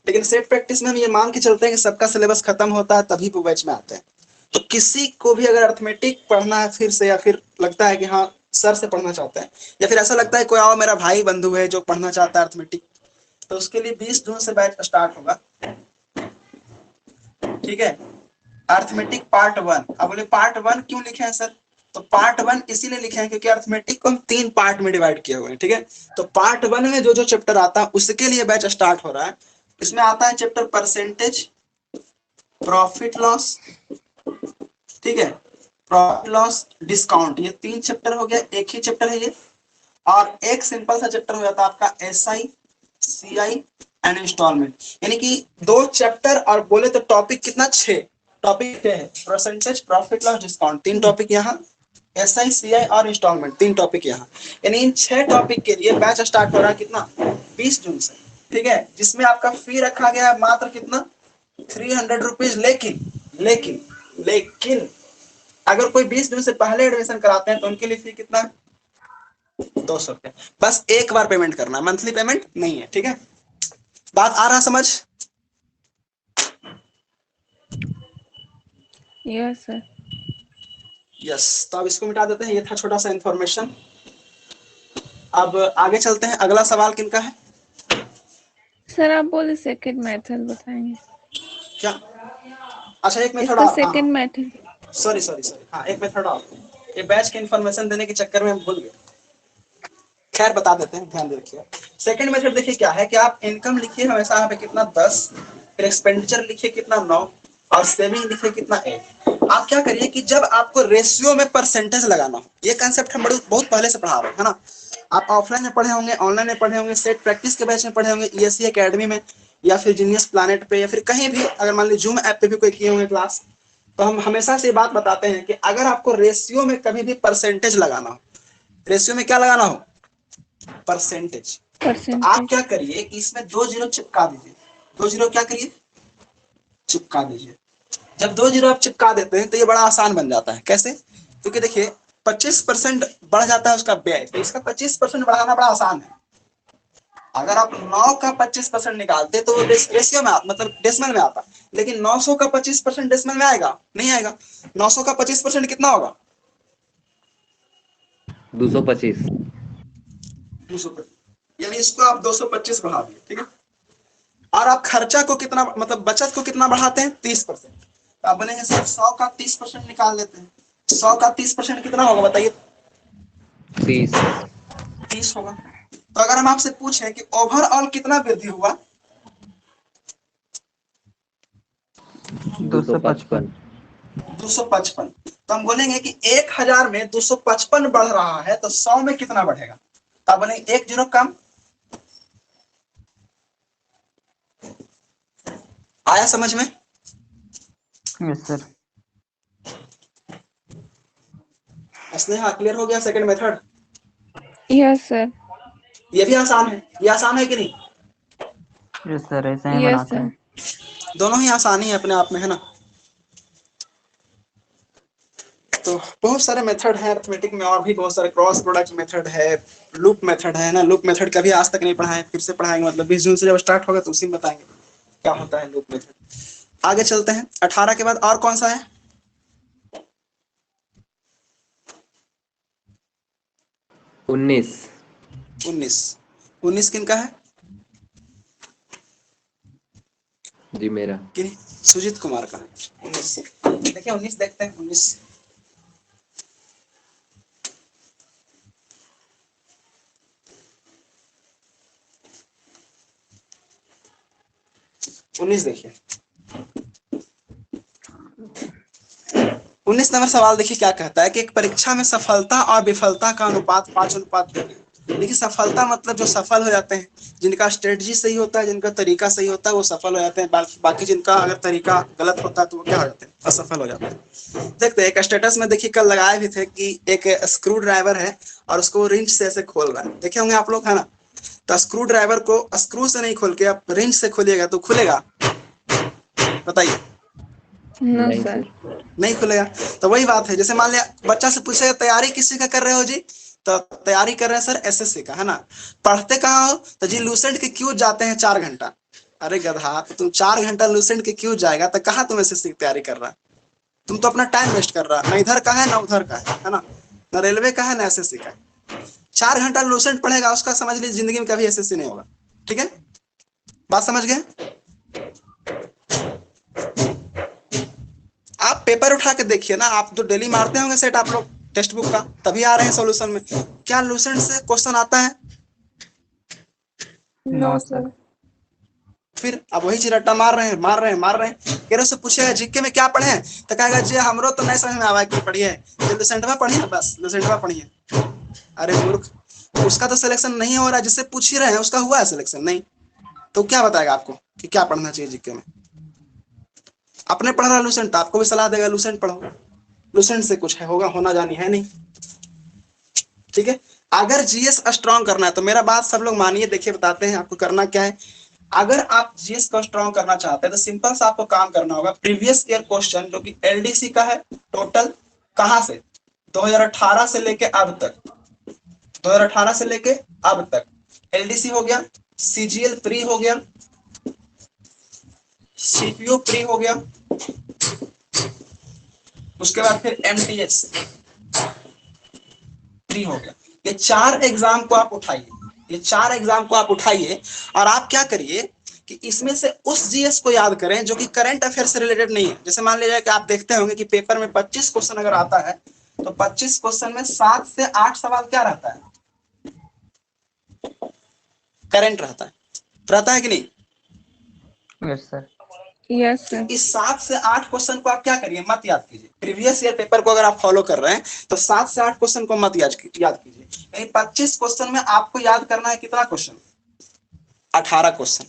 लेकिन सेट प्रैक्टिस में हम ये मान के चलते हैं कि सबका सिलेबस खत्म होता है तभी वो बैच में आते हैं। तो किसी को भी अगर अर्थमेटिक पढ़ना है फिर से, या फिर लगता है कि हाँ सर से पढ़ना चाहते हैं, या फिर ऐसा लगता है कोई और मेरा भाई बंधु है जो पढ़ना चाहता है अर्थमेटिक, तो उसके लिए 20 जून से बैच स्टार्ट होगा, ठीक है। Arithmetic part 1। अब बोले पार्ट 1 क्यों लिखे हैं सर, तो पार्ट 1 इसीलिए लिखे हैं क्योंकि अर्थमेटिक को हम 3 पार्ट में डिवाइड किए हुए हैं, ठीक है। तो पार्ट 1 में जो जो चैप्टर आता है उसके लिए बैच स्टार्ट हो रहा है। इसमें आता है चैप्टर परसेंटेज, प्रॉफिट लॉस, ठीक है, प्रॉफिट लॉस, डिस्काउंट, ये 3 चैप्टर हो गया, एक ही चैप्टर है ये। और एक सिंपल सा चैप्टर हो जाता है आपका एसआई, सीआई एंड इंस्टॉलमेंट, यानी कि 2 चैप्टर। और बोले तो टॉपिक कितना, 6 टॉपिक है, percentage, profit loss, discount, 3 topic यहाँ, एसआई, सीआई और इंस्टॉलमेंट 3 टॉपिक यहाँ। यानी इन 6 टॉपिक के लिए बैच स्टार्ट हो रहा है कितना, 20 जून से, ठीक है। जिसमें आपका फी रखा गया है मात्र कितना, 300 रुपीज। लेकिन लेकिन लेकिन अगर कोई 20 जून से पहले एडमिशन कराते हैं तो उनके लिए फी कितना है, 200 रुपया। बस एक बार पेमेंट करना है, मंथली पेमेंट नहीं है, ठीक है। बात आ रहा समझ। Yes sir. यस, तो अब इसको मिटा देते हैं, ये था छोटा सा इंफॉर्मेशन। अब आगे चलते हैं, अगला सवाल किनका है। सर आप बोले सेकंड मेथड बताएंगे। क्या, अच्छा एक मेथड इसका और, second method. Sorry sorry sorry, हाँ एक मेथड और, ये बैच की इंफॉर्मेशन देने के चक्कर में हम भूल गए। खैर बता देते हैं, ध्यान रखिए। सेकंड मेथड देखिए क्या है कि आप इनकम लिखिए हमेशा यहाँ पे कितना 10, फिर एक्सपेंडिचर लिखिए कितना 9, और सेविंग लिखिए कितना 1। आप क्या करिए कि जब आपको रेशियो में परसेंटेज लगाना हो, ये कंसेप्ट हम बहुत पहले से पढ़ा रहे हैं, है ना। आप ऑफलाइन में पढ़े होंगे, ऑनलाइन में पढ़े होंगे, सेट प्रैक्टिस के बैच में पढ़े होंगे, ईएससी एकेडमी में, या फिर जीनियस प्लैनेट पे, या फिर कहीं भी, अगर मान लीजिए जूम ऐप पे भी कोई किए होंगे क्लास। तो हम हमेशा से बात बताते हैं कि अगर आपको रेशियो में कभी भी परसेंटेज लगाना हो, रेशियो में क्या लगाना हो, परसेंटेज, तो आप क्या करिए कि इसमें 2 जीरो चिपका दीजिए। 2 जीरो क्या करिए, चिपका दीजिए। जब 2 जीरो आप चिपका देते हैं तो ये बड़ा आसान बन जाता है। कैसे, क्योंकि देखिए 25% बढ़ जाता है उसका व्यय, तो इसका 25% बढ़ाना बड़ा आसान है। अगर आप 9 का 25% निकालते तो रेशियो में मतलब डेसिमल में आता, लेकिन 900 का 25% डेसिमल में आएगा, नहीं आएगा। 900 का 25% कितना होगा, 225। 225, यानी इसको आप 225 बढ़ा दिए, ठीक है। और आप खर्चा को कितना, मतलब बचत को कितना बढ़ाते हैं, 30%। तो आप बोलेंगे सर 100 का 30% निकाल लेते हैं। 100 का 30% कितना होगा बताइए? 30 होगा। तो अगर हम आपसे पूछें कि ओवरऑल कितना वृद्धि हुआ? 255। 255। तो हम बोलेंगे कि 1000 में 255 बढ़ रहा है तो 100 में कितना बढ़ेगा? तो आप बोलेंगे 1 जीरो कम। आया समझ में? Yes sir. स्नेहा क्लियर हो गया सेकंड मेथड? Yes sir. ये भी आसान है, ये आसान है कि नहीं? यस सर, ऐसे ही यस बनाते सर। हैं। दोनों ही आसानी है अपने आप में, है ना? तो बहुत सारे मेथड है अर्थमेटिक में, और भी बहुत सारे क्रॉस प्रोडक्ट मेथड है, लूप मेथड है ना। लूप मेथड कभी आज तक नहीं पढ़ाए, फिर से पढ़ाएंगे, मतलब 20 जून से जब स्टार्ट होगा तो उसी में बताएंगे क्या होता है लूप मेथड। आगे चलते हैं। 18 के बाद और कौन सा है? 19। 19 किन का है? जी मेरा। किन? सुजीत कुमार का। 19 देखिए, 19 देखते हैं। 19 देखिए, 19 नंबर सवाल देखिए क्या कहता है कि एक परीक्षा में सफलता और विफलता का अनुपात 5:2 है। देखिए, सफलता मतलब जो सफल हो जाते हैं, जिनका स्ट्रेटजी सही होता है, जिनका तरीका सही होता है, वो सफल हो जाते हैं। बाकी जिनका अगर तरीका गलत होता है तो वो क्या हो जाते हैं? असफल हो जाते हैं। देखते हैं, एक स्टेटस में देखिए कल लगाए भी थे कि एक स्क्रू ड्राइवर है और उसको रिंच से ऐसे खोल रहा है, देखे होंगे आप लोग, है ना? तो स्क्रू ड्राइवर को स्क्रू से नहीं खोल के आप रिंच से खोलिएगा तो खुलेगा? बताइए। नो नहीं सर। सर। नहीं खुलेगा। तो वही बात है, जैसे मान लिया बच्चा से पूछेगा तैयारी किसी का कर रहे हो जी, तो तैयारी कर रहे हैं सर एसएससी का, है ना? पढ़ते कहाँ हो? तो जी लूसेंट के क्यों जाते हैं 4 घंटा। अरे गधा, तुम 4 घंटा लूसेंट के क्यों जाएगा तो कहाँ तुम एसएससी की तैयारी कर रहा है? तुम तो अपना टाइम वेस्ट कर रहा है, ना इधर का है ना उधर का है ना? ना रेलवे का है ना एसएससी का। 4 घंटा लूसेंट पढ़ेगा, उसका समझ लीजिए जिंदगी में कभी एसएससी नहीं होगा। ठीक है, बात समझ गए? आप पेपर उठा के देखिए ना, आप तो डेली मारते होंगे सेट आप लोग टेक्स्ट बुक का, तभी आ रहे हैं सॉल्यूशन में। क्या लूसेंट से क्वेश्चन आता है? No no sir. सर। फिर अब वही चीज रट्टा मार रहे हैं। कह रहे से पूछेगा जीके में क्या पढ़े तो कहेगा जी हमरो तो नहीं समझ में आवा कि पढ़िए, लूसेंटवा पढ़िए, बस लूसेंटवा पढ़िए। अरे मूर्ख, उसका तो सिलेक्शन नहीं हो रहा, जिससे पूछ ही रहे हैं उसका हुआ है सिलेक्शन नहीं, तो क्या बताएगा आपको कि क्या पढ़ना चाहिए जीके में? अपने पढ़ रहा लूसेंट, आपको भी सलाह देगा लूसेंट पढ़ो। लूसेंट से कुछ है होगा, होना जानी है नहीं। ठीक है, अगर जीएस स्ट्रॉन्ग करना है तो मेरा बात सब लोग मानिए, देखिए बताते हैं आपको करना क्या है। अगर आप जीएस को स्ट्रॉन्ग करना चाहते हैं तो सिंपल सा आपको काम करना होगा। प्रीवियस ईयर क्वेश्चन जो कि एलडीसी का है टोटल, कहां से? 2018 से लेके अब तक, 2018 से लेके अब तक एलडीसी हो गया, सीजीएल प्री हो गया, सीपीयू प्री हो गया, उसके बाद फिर एमटीएस प्री हो गया। ये 4 एग्जाम को आप उठाइए, ये 4 एग्जाम को आप उठाइए और आप क्या करिए कि इसमें से उस जीएस को याद करें जो कि करंट अफेयर से रिलेटेड नहीं है। जैसे मान लीजिए कि आप देखते होंगे कि पेपर में 25 क्वेश्चन अगर आता है तो 25 क्वेश्चन में 7 से 8 सवाल क्या रहता है? करंट रहता है कि नहीं? Yes sir. यस तो सर। इस 7 से 8 क्वेश्चन को आप क्या करिए, मत याद कीजिए। प्रीवियस ईयर पेपर को अगर आप फॉलो कर रहे हैं तो 7 से 8 क्वेश्चन को मत याद कीजिए। 25 क्वेश्चन में आपको याद करना है कितना क्वेश्चन? 18 क्वेश्चन।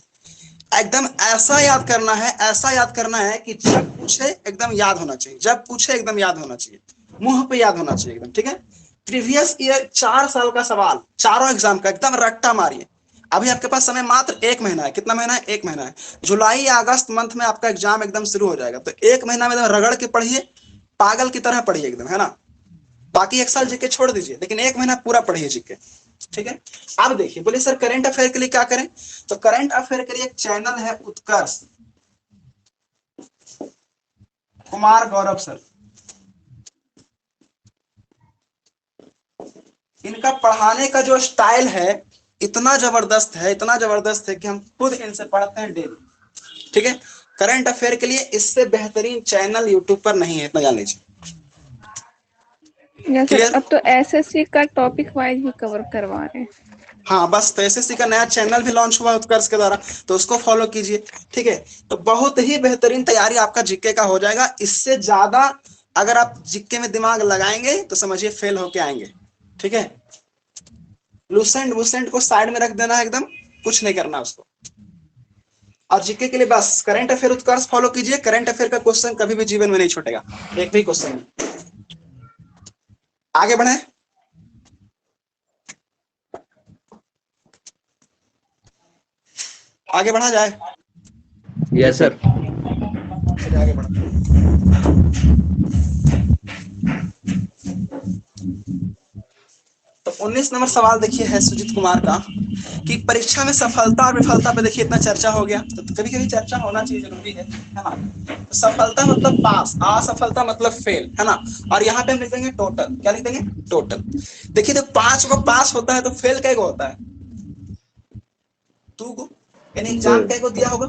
एकदम ऐसा याद करना है, ऐसा याद करना है कि जब पूछे एकदम याद होना चाहिए, जब पूछे एकदम याद होना चाहिए, मुंह पे याद होना चाहिए एकदम। ठीक है, प्रीवियस ईयर 4 साल का सवाल चारों एग्जाम का एकदम रट्टा मारिए। अभी आपके पास समय मात्र 1 महीना है। कितना महीना है? 1 महीना है। जुलाई या अगस्त मंथ में आपका एग्जाम एकदम शुरू हो जाएगा, तो 1 महीना में एकदम रगड़ के पढ़िए, पागल की तरह पढ़िए एकदम, है ना? बाकी 1 साल जीके छोड़ दीजिए, लेकिन 1 महीना पूरा पढ़िए जीके। ठीक है, अब देखिए, बोले सर करंट अफेयर के लिए क्या करें? तो करंट अफेयर के लिए एक चैनल है उत्कर्ष, कुमार गौरव सर, इनका पढ़ाने का जो स्टाइल है इतना जबरदस्त है, इतना जबरदस्त है कि हम खुद इनसे पढ़ते हैं डेली। ठीक है, करंट अफेयर के लिए इससे बेहतरीन चैनल यूट्यूब पर नहीं है, इतना जान लीजिए। Yes sir, clear? अब तो एसएससी का टॉपिक वाइज भी कवर करवा रहे हैं। हाँ बस, तो एसएससी का नया चैनल भी लॉन्च हुआ उत्कर्ष के द्वारा, तो उसको फॉलो कीजिए। ठीक है, तो बहुत ही बेहतरीन तैयारी आपका जीके का हो जाएगा। इससे ज्यादा अगर आप जीके में दिमाग लगाएंगे तो समझिए फेल होके आएंगे। ठीक है, लूसेंट वूसेंट को साइड में रख देना है, एकदम कुछ नहीं करना उसको। और जीके के लिए बस करंट अफेयर उत्कर्ष फॉलो कीजिए। करंट अफेयर का क्वेश्चन कभी भी जीवन में नहीं छूटेगा, एक भी क्वेश्चन नहीं। आगे बढ़े, आगे बढ़ा जाए। Yes sir. चलिए आगे बढ़ो। तो 19 नंबर सवाल देखिए है सुजीत कुमार का कि परीक्षा में सफलता और विफलता पे देखिए इतना चर्चा हो गया, तो कभी कभी चर्चा होना चाहिए, जरूरी है ना। तो सफलता मतलब पास, असफलता मतलब फेल, है ना। और यहाँ पे हम लिख देंगे टोटल, क्या लिख देंगे? टोटल। देखिए तो 5 को पास होता है तो फेल कै को होता है? 2 को, यानी एग्जाम कै को दिया होगा?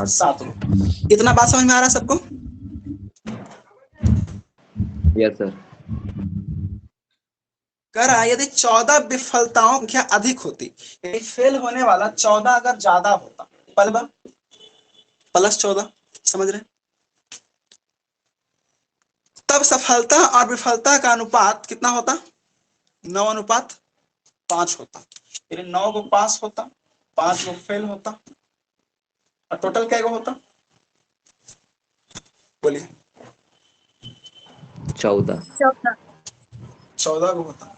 7 को। इतना बात समझ में आ रहा है सबको? Yes sir. कह रहा है यदि 14 विफलताओं की संख्या अधिक होती, यानी फेल होने वाला 14 अगर ज्यादा होता, प्लस 14, समझ रहे? तब सफलता और विफलता का अनुपात कितना होता? 9:5 होता। यानी 9 को पास होता, 5 को फेल होता, और टोटल क्या होता? बोलिए। 14। 14 को होता,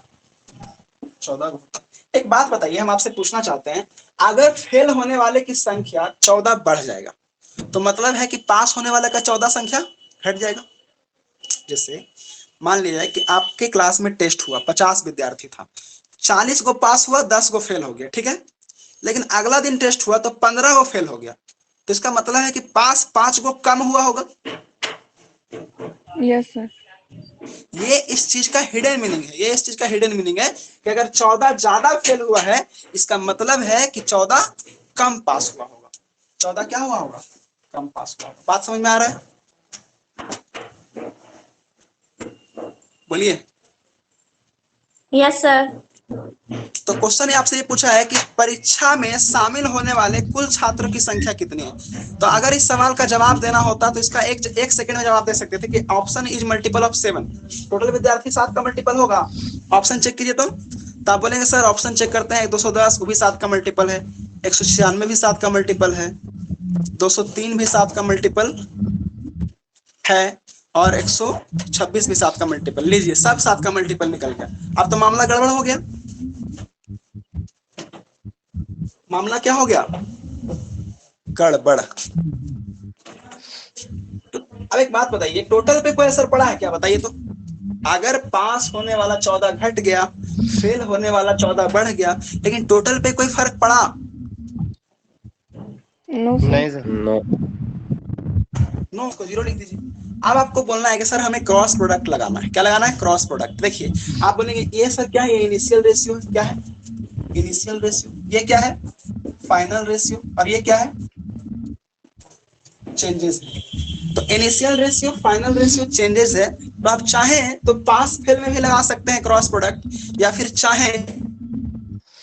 14 को होता। एक बात बताइए, हम आपसे पूछना चाहते हैं, अगर फेल होने वाले की संख्या 14 बढ़ जाएगा तो मतलब है कि पास होने वाले का 14 संख्या घट जाएगा। जैसे मान लिया जाए कि आपके क्लास में टेस्ट हुआ, 50 विद्यार्थी था, 40 को पास हुआ, 10 को फेल हो गया, ठीक है। लेकिन अगला दिन टेस्ट हुआ तो 15 को फेल हो गया, तो इसका मतलब है कि पास 5 को कम हुआ होगा। Yes sir. ये इस चीज का हिडन मीनिंग है, ये इस चीज का हिडन मीनिंग है कि अगर 14 ज्यादा फेल हुआ है, इसका मतलब है कि 14 कम पास हुआ होगा। 14 क्या हुआ होगा? कम पास हुआ होगा। बात समझ में आ रहा है? बोलिए। Yes sir. तो क्वेश्चन आपसे ये पूछा है कि परीक्षा में शामिल होने वाले कुल छात्रों की संख्या कितनी है। तो अगर इस सवाल का जवाब देना होता तो इसका एक सेकंड में जवाब दे सकते थे कि option is multiple of 7। Total विद्यार्थी 7 का मल्टीपल होगा। ऑप्शन चेक कीजिए तो आप बोलेंगे सर ऑप्शन चेक करते हैं, 210 वो भी 7 का मल्टीपल है, 196 भी 7 का मल्टीपल है, 203 भी 7 का मल्टीपल है, और 126 भी 7 का मल्टीपल। लीजिए सब 7 का मल्टीपल निकल गया। अब तो मामला गड़बड़ हो गया। मामला क्या हो गया? गड़बड़। तो अब एक बात बताइए, टोटल पे कोई असर पड़ा है क्या? बताइए तो। अगर पास होने वाला 14 घट गया, फेल होने वाला 14 बढ़ गया, लेकिन टोटल पे कोई फर्क पड़ा? No sir. नहीं सर। नो। नो को 0 लिख दीजिए। अब आपको बोलना है कि सर हमें क्रॉस प्रोडक्ट लगाना है। क्या लगाना है? Cross product. देखिए आप बोलेंगे ये सर क्या है? ये इनिशियल रेशियो है। क्या है? Initial ratio. ये क्या है? Final ratio. और ये क्या है? चेंजेस। तो initial ratio, final ratio, changes है। तो आप चाहें तो पास फेल में भी लगा सकते हैं क्रॉस प्रोडक्ट, या फिर चाहें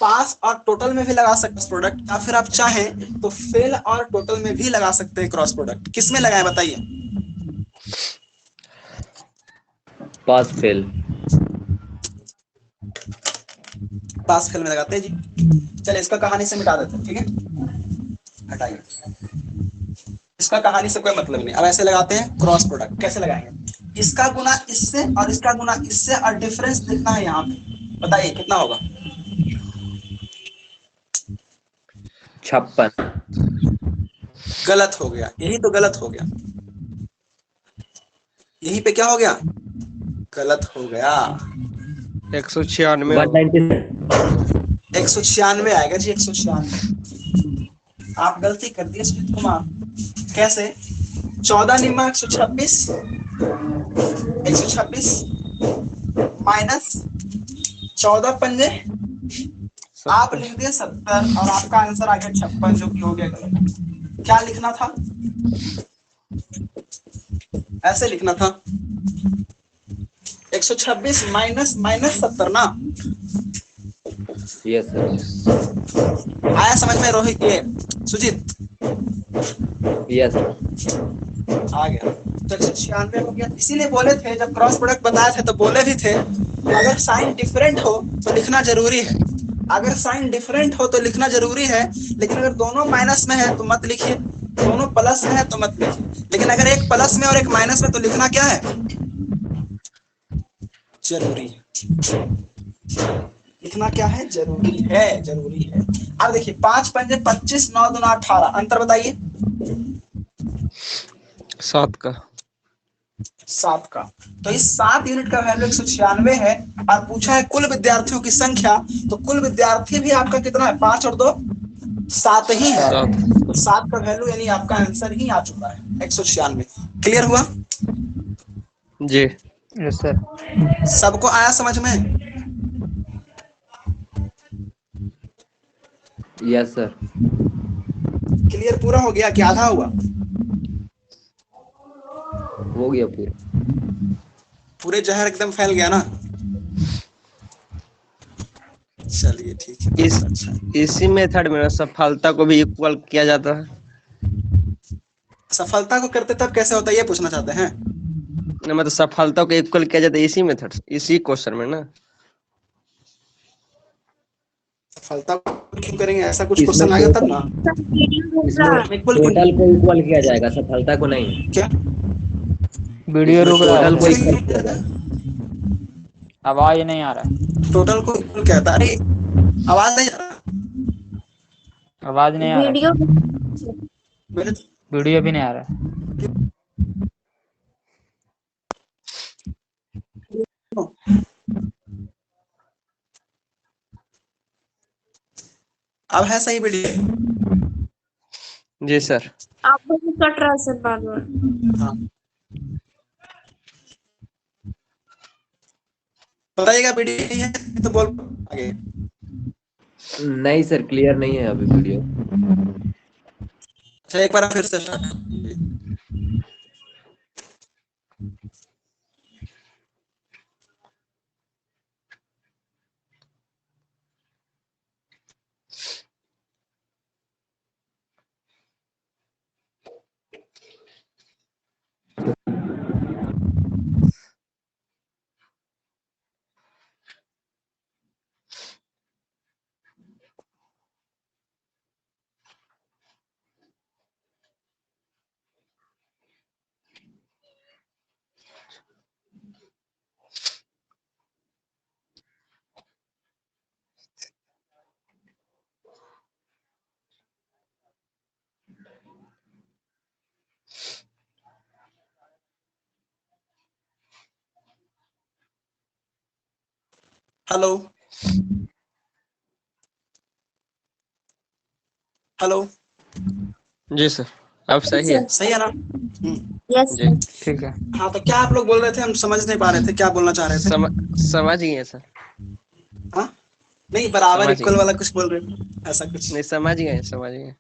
पास और टोटल में भी लगा सकते हैं प्रोडक्ट, या फिर आप चाहें तो फेल और टोटल में भी लगा सकते हैं क्रॉस प्रोडक्ट। किस में लगाएं बताइए? Pass fail. पास फेल में लगाते हैं जी। चलिए इसका कहानी से मिटा देते हैं, ठीक है, हटाइए। इसका कहानी से कोई मतलब नहीं। अब ऐसे लगाते हैं क्रॉस प्रोडक्ट। कैसे लगाएंगे? इसका गुना इससे और इसका गुना इससे, और डिफरेंस देखना है यहाँ पे। बताइए कितना होगा? 56। गलत हो गया, यही तो गलत हो गया। यहीं पे क्या हो गया? गलत हो गया। 196 196 आएगा जी, 196। आप गलती कर दिए सुजीत कुमार। कैसे? 14 निम्मा 126, 126 माइनस 14 पंजे, आप लिख दिए 70 और आपका आंसर आ गया 56, जो कि हो गया गलत। क्या लिखना था? ऐसे लिखना था 126 माइनस माइनस 70 ना। Yes sir. आया समझ में रोहित? ये सुजीत यस सर। आ गया। तो 196 हो गया। इसीलिए बोले थे जब क्रॉस प्रोडक्ट बताए थे तो बोले भी थे कि अगर साइन डिफरेंट हो तो लिखना जरूरी है। अगर साइन डिफरेंट हो तो लिखना जरूरी है, लेकिन अगर दोनों माइनस में है तो मत लिखिए, दोनों प्लस में है तो मत लिखिए। लेकिन अगर एक प्लस में और एक माइनस में तो लिखना क्या है? जरूरी है। लिखना क्या है? जरूरी है, जरूरी है। अब देखिए 5 पंजे 25, 9 दूना 18, अंतर बताइए। 7 का। 7 का। तो इस 7 यूनिट का वैल्यू 196 है और पूछा है कुल विद्यार्थियों की संख्या। तो कुल विद्यार्थी भी आपका कितना है? 5 और 2 7 ही है। 7 का वैल्यू यानी आपका आंसर ही आ चुका है 196। क्लियर हुआ? जी। Yes sir. सबको आया समझ में? Yes sir. क्लियर पूरा हो गया कि आधा हुआ? हो गया पूरा। पूरे जहर एकदम फैल गया ना? चलिए ठीक है। इस अच्छा, इसी मेथड में सफलता को भी इक्वल किया जाता है। सफलता को करते तब कैसे होता है ये पूछना चाहते हैं? मतलब सफलता को इक्वल किया जाता है इसी मेथड से, इसी क्वेश्चन में ना। सफलता को क्यों करेंगे? ऐसा कुछ इसमें क्वेश्चन आएगा तब ना। इसमें इक्वल टोटल को इक्वल किया जाएगा, सफलता को नहीं। क्या? वीडियो इसमें रुक रहा है टोटल को सर, इक्वल किया जाएगा। आवाज नहीं आ रहा। टोटल को इक्वल क्या था? अरे आवाज नहीं आ रहा आवाज नहीं आ रहा। मेरे। वीडियो भी नहीं आ रहा। अब है सही वीडियो? जी सर। आपको भी कट रहा है सर बार बार। हाँ, बताइएगा वीडियो नहीं है तो बोल आगे। नहीं सर, क्लियर नहीं है अभी वीडियो। अच्छा एक बार फिर से start। Hello hello. जी सर। अब सही है। सही है ना? यस जी। ठीक है। हाँ तो क्या आप लोग बोल रहे थे? हम समझ नहीं पा रहे थे क्या बोलना चाह रहे थे। समझ गए सर। हाँ नहीं, बराबर समझ इक्वल गए। वाला कुछ बोल रहे थे ऐसा कुछ। नहीं, समझ गए समझ गए।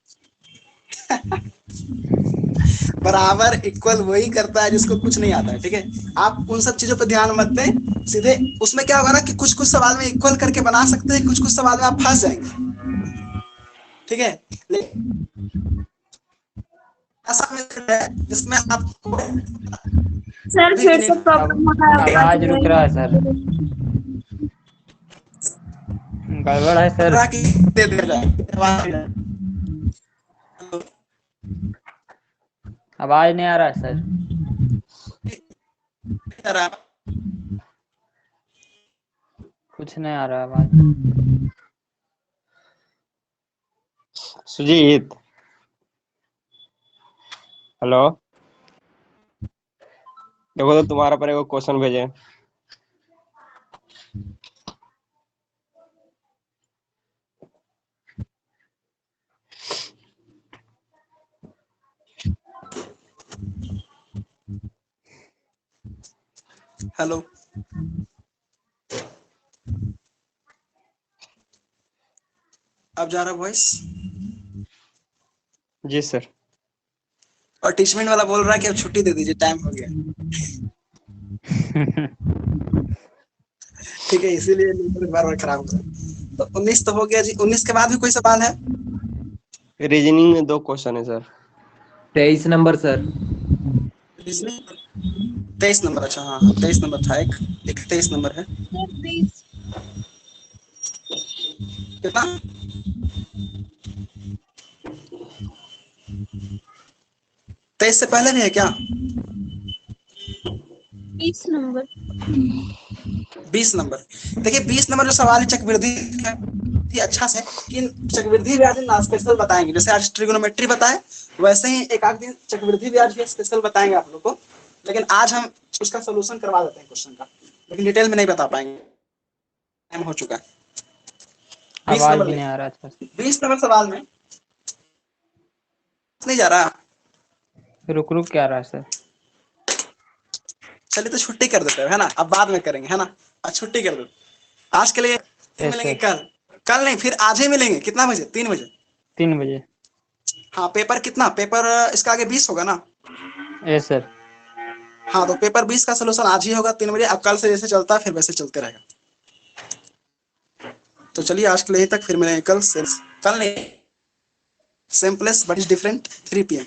बराबर इक्वल वही करता है जिसको कुछ नहीं आता है। ठीक है, आप उन सब चीजों पर ध्यान मत दें। सीधे उसमें क्या होगा ना कि कुछ कुछ सवाल में इक्वल करके बना सकते हैं, कुछ कुछ सवाल में आप फंस जाएंगे। ठीक है, ऐसा मेथड है जिसमें आपको सर भी फिर से अब प्रॉब्लम हो रहा है, आवाज आवाज रुक रहा है सर, गड़बड़ है सर। दे दिया जाए। आवाज नहीं आ रहा है सर। कुछ नहीं आ रहा आवाज। सुजीत, हेलो। देखो तो तुम्हारा पर एक क्वेश्चन भेजे। हेलो, अब जा रहा वॉइस? जी सर। और टीचमेंट वाला बोल रहा है कि अब छुट्टी दे दीजिए, टाइम हो गया। ठीक है, इसीलिए नंबर बार बार खराब कर। तो 19 तो हो गया जी। 19 के बाद भी कोई सवाल है? रीजनिंग में 2 क्वेश्चन है सर। 23 number sir. 23 नंबर, अच्छा हाँ 23 नंबर था। एक 23 नंबर है। कितना? 23 से पहले भी है क्या? 20 नंबर। 20 नंबर। देखिए 20 नंबर जो सवाल है चक्रवृद्धि का, अच्छा से कि चक्रवृद्धि ब्याज ना स्पेशल बताएंगे। जैसे आज ट्रिगोनोमेट्री बताए, वैसे ही एक आध दिन चक्रवृद्धि ब्याज भी स्पेशल बताएंगे आप लोग को। लेकिन आज हम उसका सोल्यूशन करवा देते हैं क्वेश्चन का, लेकिन डिटेल में नहीं बता पाएंगे, टाइम हो चुका है। 20 आवाज नंबर भी ले, नहीं आ रहा अच्छा से। 20 नंबर सवाल में नहीं जा रहा। रुक रुक क्या रहा है सर? चलिए तो छुट्टी कर देते हैं, है ना, अब बाद में करेंगे, है ना। आज छुट्टी कर दो आज के लिए। फिर यस मिलेंगे सर। कल, कल नहीं फिर आज ही मिलेंगे। कितना बजे? 3 बजे। 3 बजे। हाँ पेपर कितना? पेपर इसका आगे 20 होगा ना। Yes sir. हाँ तो पेपर 20 का सोल्यूशन आज ही होगा 3 बजे। अब कल से जैसे चलता है फिर वैसे चलते रहेगा। तो चलिए आज के लिए यहीं तक, फिर मिलेंगे कल। कल नहीं, same place but is different, 3 PM।